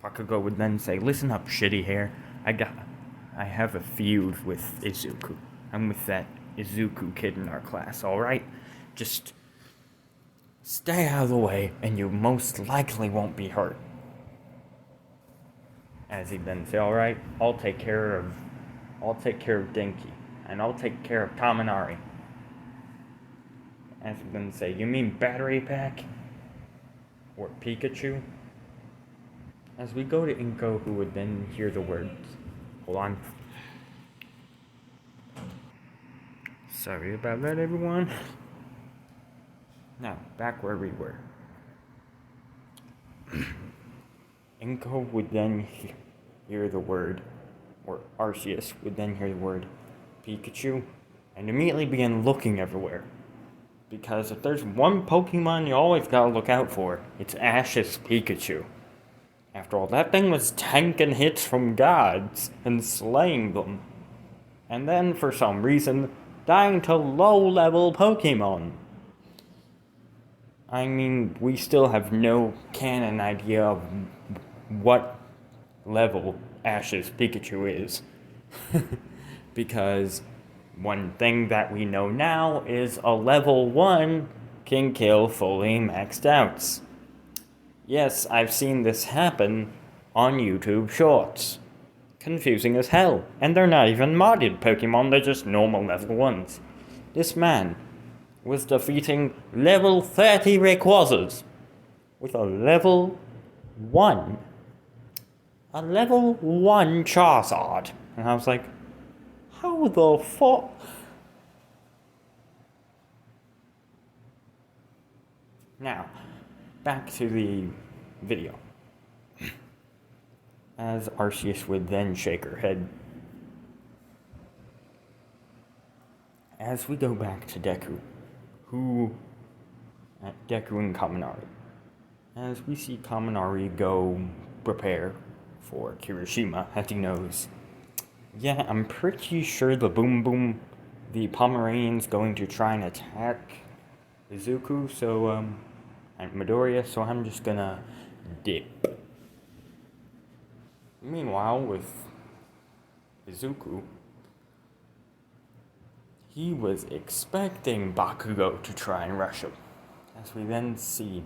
Bakugou would then say, listen up, shitty hair. I have a feud with Izuku. I'm with that Izuku kid in our class, alright? Just stay out of the way, and you most likely won't be hurt. As he'd then say, alright, I'll take care of Denki, and I'll take care of Kaminari. As he'd then say, you mean Battery Pack? Or Pikachu? As we go to Inko, who would then hear the words. Hold on. Sorry about that, everyone. Now, back where we were. Inko would then hear the word, or Arceus would then hear the word Pikachu, and immediately begin looking everywhere. Because if there's one Pokemon you always gotta look out for, it's Ash's Pikachu. After all, that thing was tanking hits from gods and slaying them. And then, for some reason, dying to low-level Pokemon. I mean, we still have no canon idea of what level Ash's Pikachu is. Because one thing that we know now is a level 1 can kill fully maxed outs. Yes, I've seen this happen on YouTube Shorts. Confusing as hell. And they're not even modded Pokemon, they're just normal level 1s. This man was defeating level 30 Rayquazas with a level 1. A level 1 Charizard. And I was like, how the fuck? Now, back to the video. As Arceus would then shake her head. As we go back to Deku, Deku and Kaminari. As we see Kaminari go prepare for Kirishima, as he knows. Yeah, I'm pretty sure the Pomeranian's going to try and attack Izuku, and Midoriya, so I'm just gonna dip. Meanwhile, with Izuku, He was expecting Bakugou to try and rush him, as we then see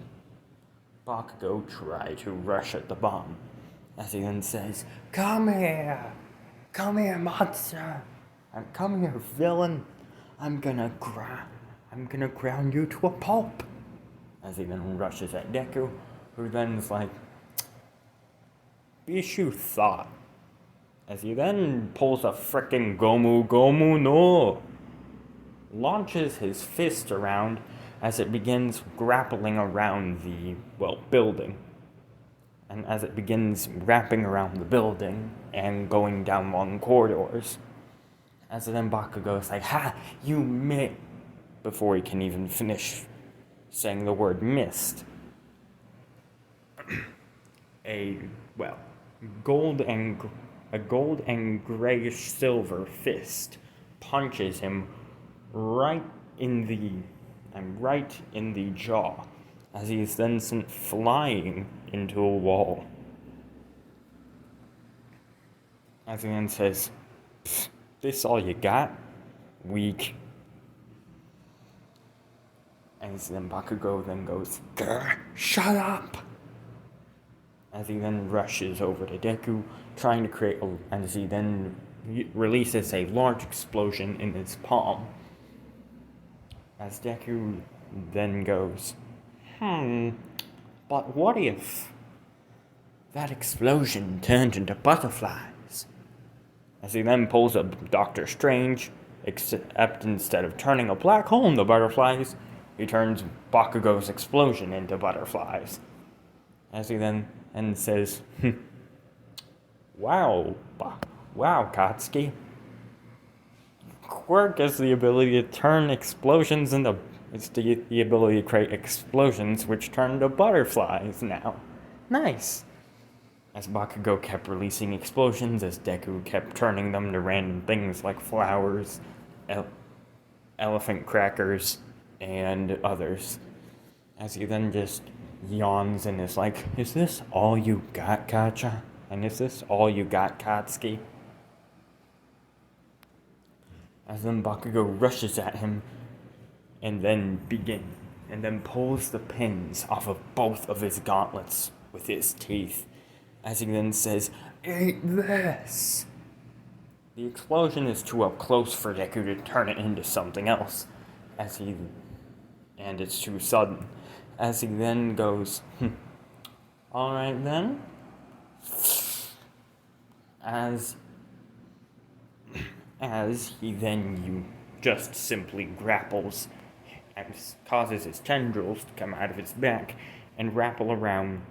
Bakugou try to rush at the bomb, as he then says, "Come here! Come here, monster! Come here, villain! I'm gonna ground you to a pulp!" As he then rushes at Deku, who then's like, "Bishu thought." As he then pulls a frickin' Gomu Gomu no, launches his fist around as it begins grappling around the, building. And as it begins wrapping around the building and going down long corridors, as then Bakugou is like, "Ha! You missed!" Before he can even finish saying the word missed, a gold and grayish silver fist punches him right in the jaw, as he is then sent flying into a wall. As he then says, "This all you got? Weak." And then Bakugou then goes, "Grr, shut up!" As he then rushes over to Deku, trying to create as he then releases a large explosion in his palm. As Deku then goes, "But what if that explosion turned into butterflies?" As he then pulls up Doctor Strange, except instead of turning a black hole into butterflies, he turns Bakugou's explosion into butterflies. As he then says, Wow, Katsuki. Quirk has the ability to turn explosions into... It's the ability to create explosions which turn into butterflies now. Nice!" As Bakugou kept releasing explosions, as Deku kept turning them to random things like flowers, elephant crackers, and others. As he then just yawns and is like, "Is this all you got, Kacha? And is this all you got, Katsuki?" As then Bakugou rushes at him and then pulls the pins off of both of his gauntlets with his teeth. As he then says, "Eat this!" The explosion is too up close for Deku to turn it into something else. And it's too sudden. As he then goes, "Alright then." As he then just simply grapples and causes his tendrils to come out of his back and wrapple around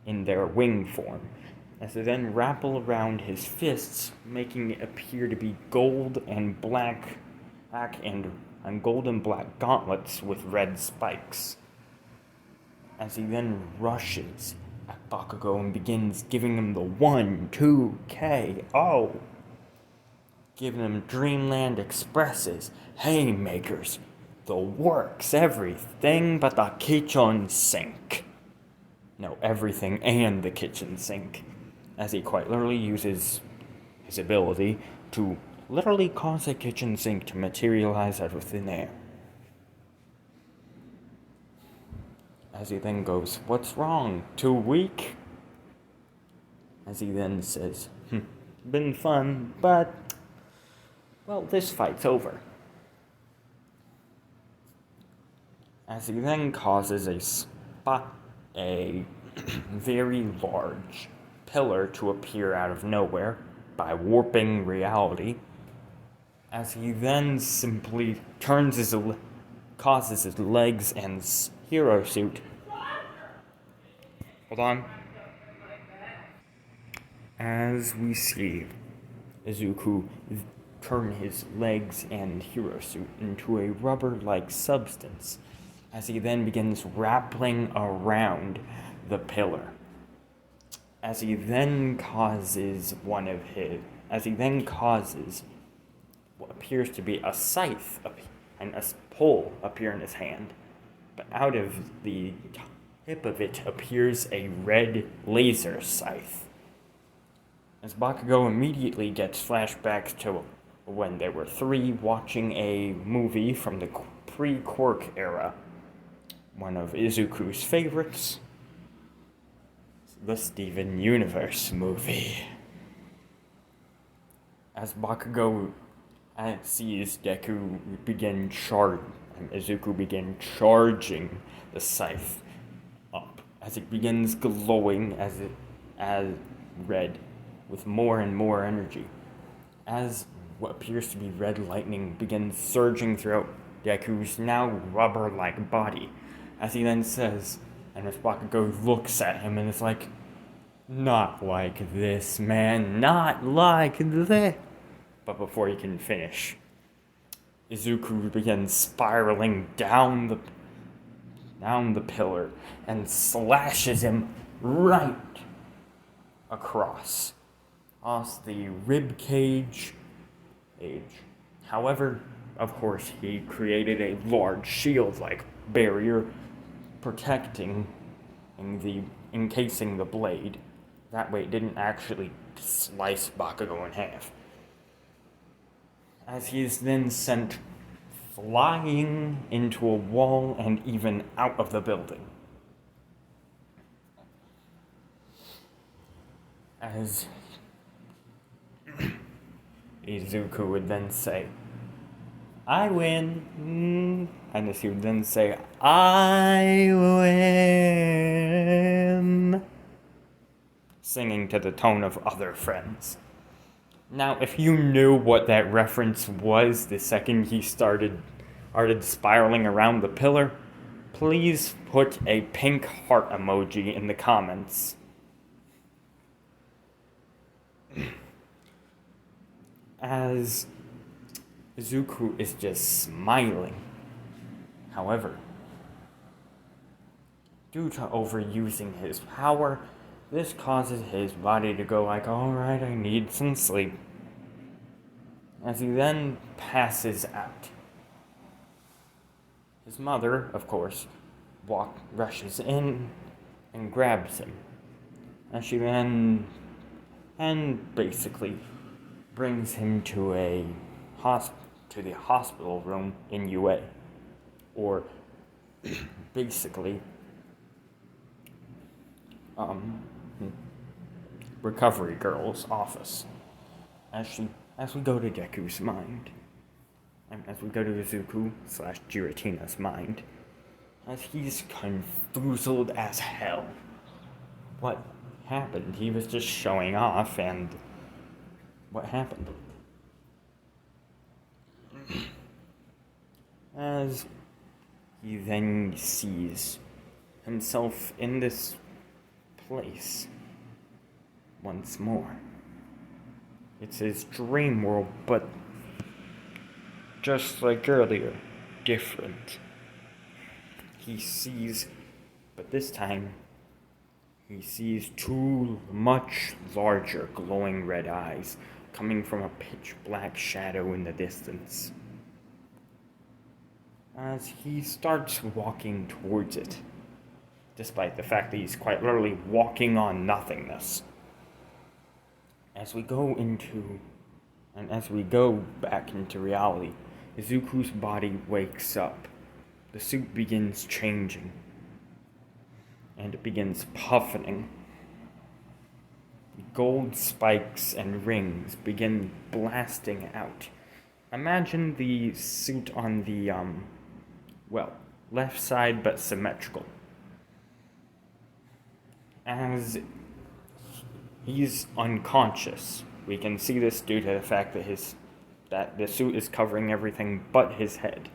in their wing form. As they then wrapple around his fists, making it appear to be gold and black and gold and black gauntlets with red spikes. As he then rushes at Bakugou and begins giving him the 1-2 KO, giving him Dreamland Expresses, haymakers, the works, everything but the kitchen sink. No, everything and the kitchen sink, as he quite literally uses his ability to literally cause a kitchen sink to materialize out of thin air. As he then goes, "What's wrong? Too weak?" As he then says, "Been fun, but, this fight's over." As he then causes a very large pillar to appear out of nowhere by warping reality, as he then simply causes his legs and hero suit. Hold on. As we see Izuku turn his legs and hero suit into a rubber-like substance, as he then begins wrapping around the pillar. As he then causes what appears to be a scythe and a pole appear in his hand. But out of the tip of it appears a red laser scythe. As Bakugou immediately gets flashbacks to when they were 3 watching a movie from the pre-Quirk era. One of Izuku's favorites, the Steven Universe movie. As Bakugou sees Deku begin and Izuku begin charging the scythe up, as it begins glowing as red, with more and more energy. As what appears to be red lightning begins surging throughout Deku's now rubber-like body, as he then says, and as Bakugou looks at him and is like, "Not like this, man, not like this." But before he can finish, Izuku begins spiraling down the pillar and slashes him right across the rib cage. However, of course, he created a large shield-like barrier encasing the blade. That way it didn't actually slice Bakugou in half. As he is then sent flying into a wall and even out of the building. As Izuku would then say, "I win," and as he would then say, "I win," singing to the tone of other friends. Now, if you knew what that reference was the second he started spiraling around the pillar, please put a pink heart emoji in the comments. As Izuku is just smiling. However, due to overusing his power, this causes his body to go like, "Alright, I need some sleep." As he then passes out. His mother, of course, rushes in and grabs him. And she then basically brings him to the hospital room in UA. Or basically recovery girl's office. As we go to Deku's mind, and as we go to Izuku/Giratina's mind, as he's confused as hell. What happened? He was just showing off, and what happened? As he then sees himself in this place once more. It's his dream world, but just like earlier, different. He sees, but this time, he sees 2 much larger glowing red eyes coming from a pitch black shadow in the distance. As he starts walking towards it, despite the fact that he's quite literally walking on nothingness. As we go back into reality, Izuku's body wakes up. The suit begins changing. And it begins puffing. Gold spikes and rings begin blasting out. Imagine the suit on the, left side but symmetrical. As he's unconscious. We can see this due to the fact that the suit is covering everything but his head.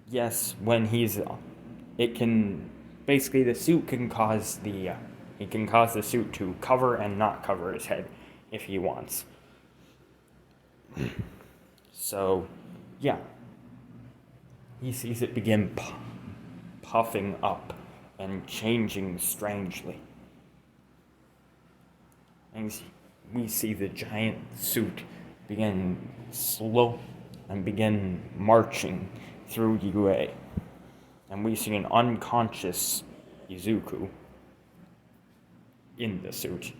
Yes, when the suit can cause the suit to cover and not cover his head if he wants. So, yeah. He sees it begin puffing up and changing strangely. And we see the giant suit begin marching through UA. And we see an unconscious Izuku in the suit.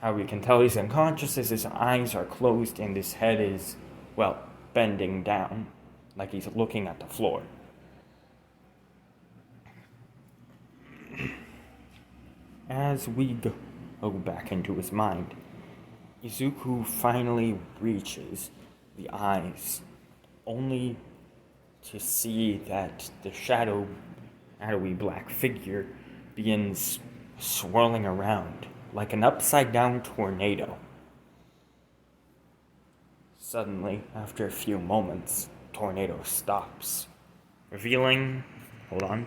how we can tell he's unconscious is his eyes are closed and his head is, well, bending down, like he's looking at the floor. As we go back into his mind, Izuku finally reaches the eyes, only to see that the shadowy black figure begins swirling around like an upside-down tornado. Suddenly, after a few moments, the tornado stops, revealing... Hold on.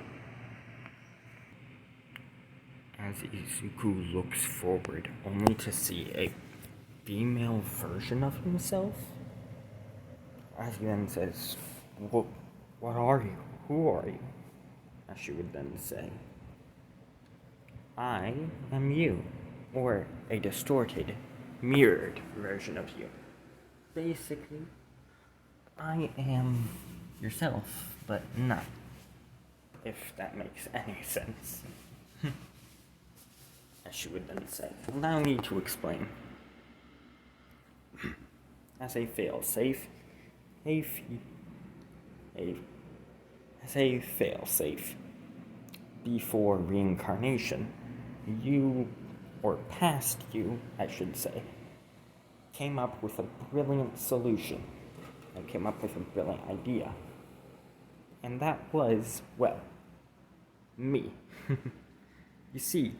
As Izuku looks forward, only to see a female version of himself, as he then says, what are you? Who are you? As she would then say, I am you, or a distorted, mirrored version of you. Basically, I am yourself, but not, if that makes any sense. As she would then say, allow me to explain. As a fail-safe, before reincarnation, you, or past you, I should say, came up with a brilliant solution, and came up with a brilliant idea. And that was, well, me. You see,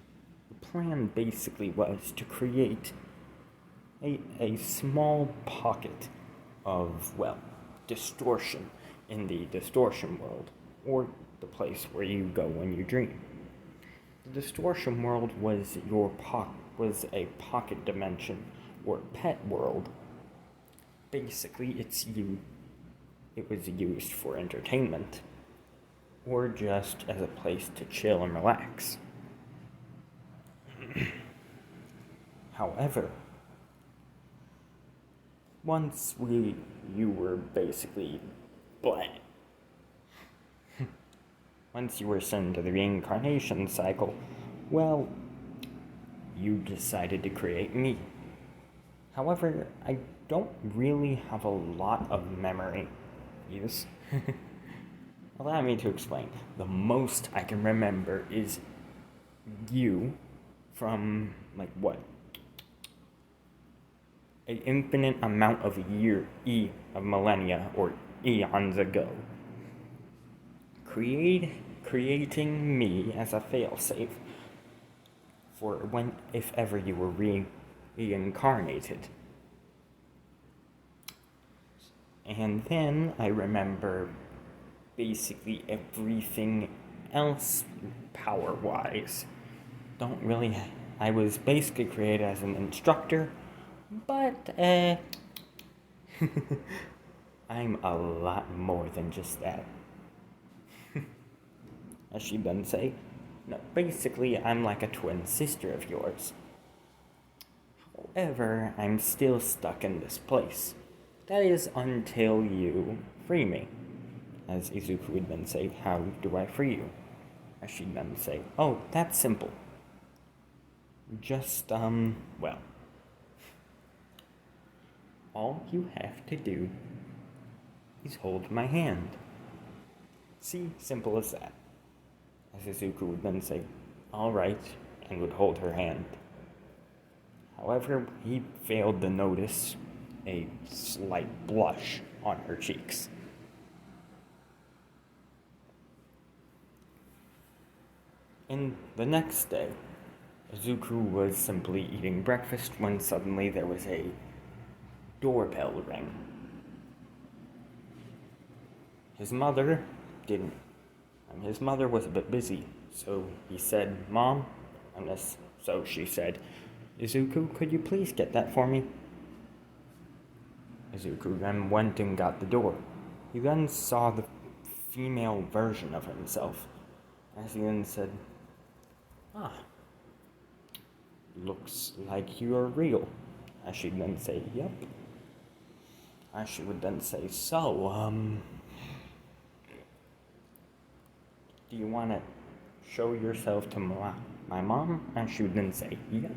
the plan basically was to create a small pocket of, well, distortion in the distortion world, or the place where you go when you dream. The distortion world was a pocket dimension, or pet world. Basically, it was used for entertainment, or just as a place to chill and relax. However, once you were basically blank. Once you were sent to the reincarnation cycle, well, you decided to create me. However, I don't really have a lot of memory. Yes. Allow me to explain. The most I can remember is you from, like, what? An infinite amount of of millennia, or eons ago. Creating me as a failsafe for when, if ever you were reincarnated. And then I remember basically everything else power-wise. I was basically created as an instructor, but, I'm a lot more than just that. As she'd then say, no, basically, I'm like a twin sister of yours. However, I'm still stuck in this place. That is until you free me. As Izuku would then say, how do I free you? As she'd then say, oh, that's simple. Just, well, all you have to do is hold my hand. See, simple as that. As Izuku would then say, all right, and would hold her hand. However, he failed to notice a slight blush on her cheeks. And the next day, Izuku was simply eating breakfast when suddenly there was a doorbell ring. His mother was a bit busy, so he said, Mom, so she said, Izuku, could you please get that for me? Izuku then went and got the door. He then saw the female version of himself, as he then said, looks like you are real. As she'd then say, yep. As she would then say, so, do you want to show yourself to my mom? And she would then say, yep.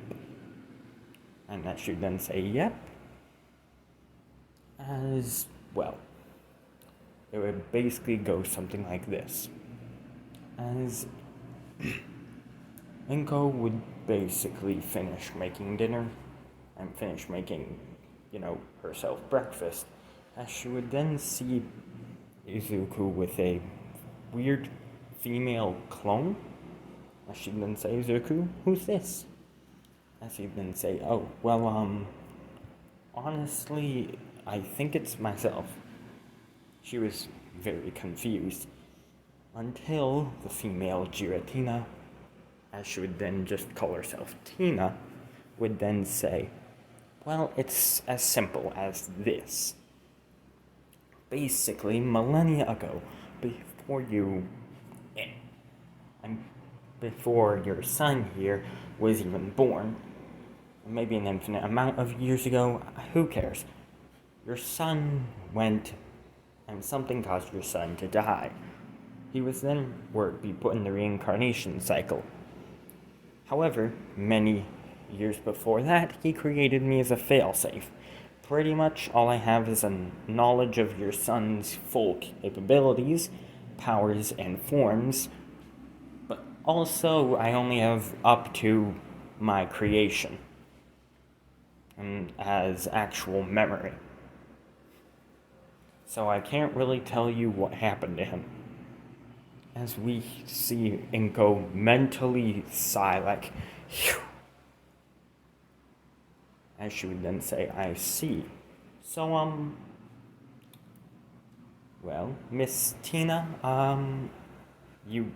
And that should then say, yep. As well. It would basically go something like this. As Inko would basically finish making dinner and finish making, herself breakfast, as she would then see Izuku with a weird female clone. As she'd then say, Izuku, who's this? As he'd then say, oh, well, honestly, I think it's myself. She was very confused until the female Giratina, as she would then just call herself Tina, would then say, well, it's as simple as this. Basically, millennia ago, before your son here was even born, maybe an infinite amount of years ago, who cares? Your son went, and something caused your son to die. He was then be put in the reincarnation cycle. However, many years before that, he created me as a failsafe. Pretty much all I have is a knowledge of your son's full capabilities, powers, and forms, but also I only have up to my creation, and as actual memory. So I can't really tell you what happened to him. As we see Inko mentally sigh like, phew. As she would then say, I see. So, well, Miss Tina, you,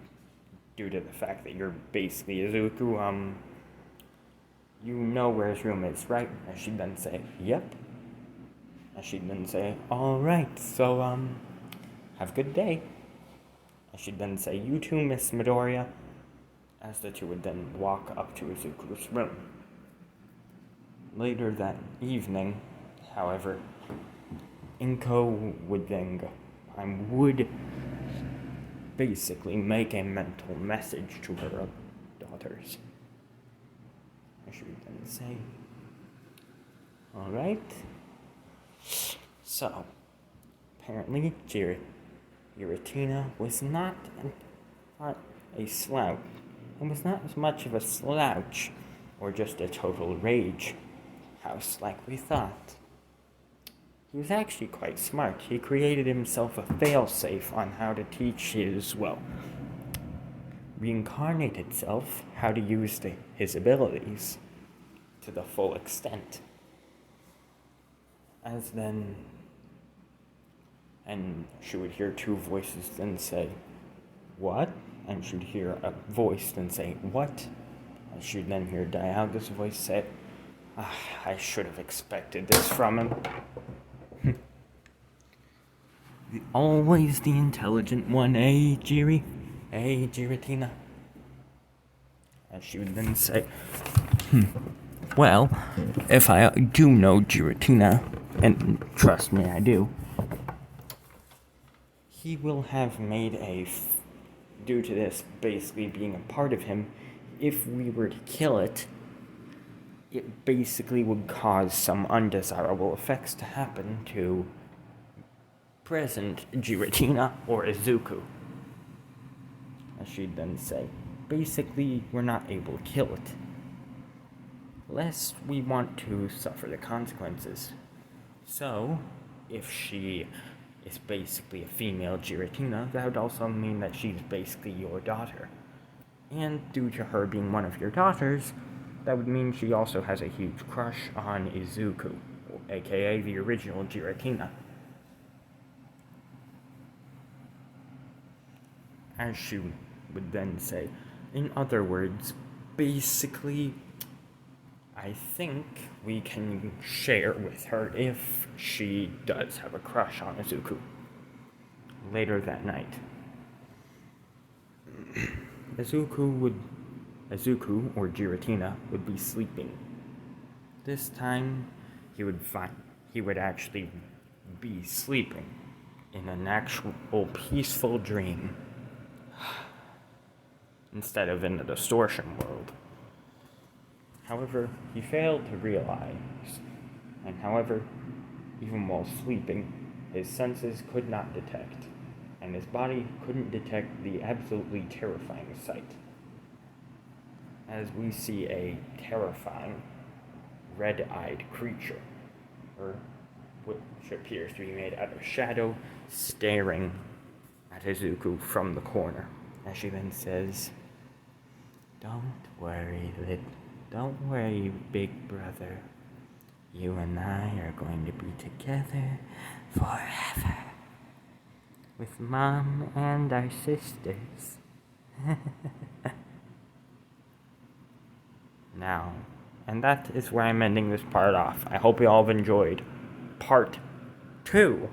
due to the fact that you're basically Izuku, you know where his room is, right? As she'd then say, yep. As she'd then say, alright, so, have a good day. As she'd then say, you too, Miss Midoriya. As the two would then walk up to Izuku's room. Later that evening, however, Inko would then go, would basically make a mental message to her daughters. As she would then say, alright. So, apparently, Giratina was not a slouch. It was not as much of a slouch, or just a total rage house like we thought. He was actually quite smart. He created himself a failsafe on how to teach his, reincarnated self how to use his abilities to the full extent. As then, and she would hear two voices then say, what? And she would hear a voice then say, what? And she would then hear Dialga's voice say, I should have expected this from him. Always the intelligent one, eh, Jiri? Eh, Giratina? And she would then say, well, if I do know Giratina, and trust me, I do, he will have made due to this basically being a part of him, if we were to kill it, it basically would cause some undesirable effects to happen to present Giratina or Izuku. As she'd then say, basically, we're not able to kill it, lest we want to suffer the consequences. So, if she is basically a female Giratina, that would also mean that she's basically your daughter. And due to her being one of your daughters, that would mean she also has a huge crush on Izuku, aka the original Giratina. As she would then say, in other words, basically, I think we can share with her if she does have a crush on Izuku. Later that night, Izuku or Giratina would be sleeping. This time, he would actually be sleeping in an actual peaceful dream instead of in the distortion world. However, he failed to realize, and however, even while sleeping, his senses could not detect, and his body couldn't detect the absolutely terrifying sight. As we see a terrifying, red-eyed creature, or which appears to be made out of shadow, staring at Izuku from the corner, as she then says, Don't worry, big brother. You and I are going to be together forever. With Mom and our sisters. Now, and that is where I'm ending this part off. I hope you all have enjoyed part 2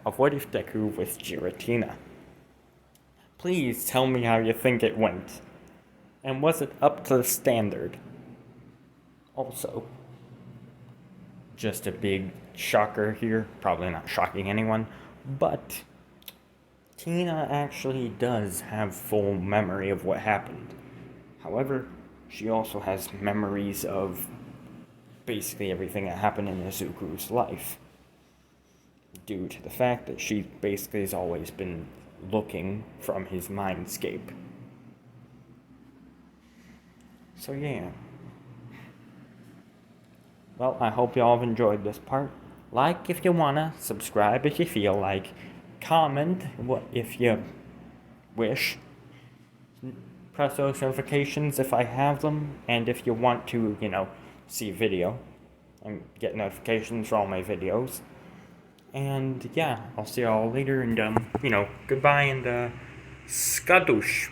of What If Deku with Giratina. Please tell me how you think it went. And was it up to the standard? Also, just a big shocker here, probably not shocking anyone, but Tina actually does have full memory of what happened. However, she also has memories of basically everything that happened in Izuku's life, due to the fact that she basically has always been looking from his mindscape. So yeah. Well, I hope y'all have enjoyed this part. Like if you wanna, subscribe if you feel like, comment what if you wish, press those notifications if I have them, and if you want to, see a video and get notifications for all my videos. And yeah, I'll see y'all later, and goodbye and skadoosh.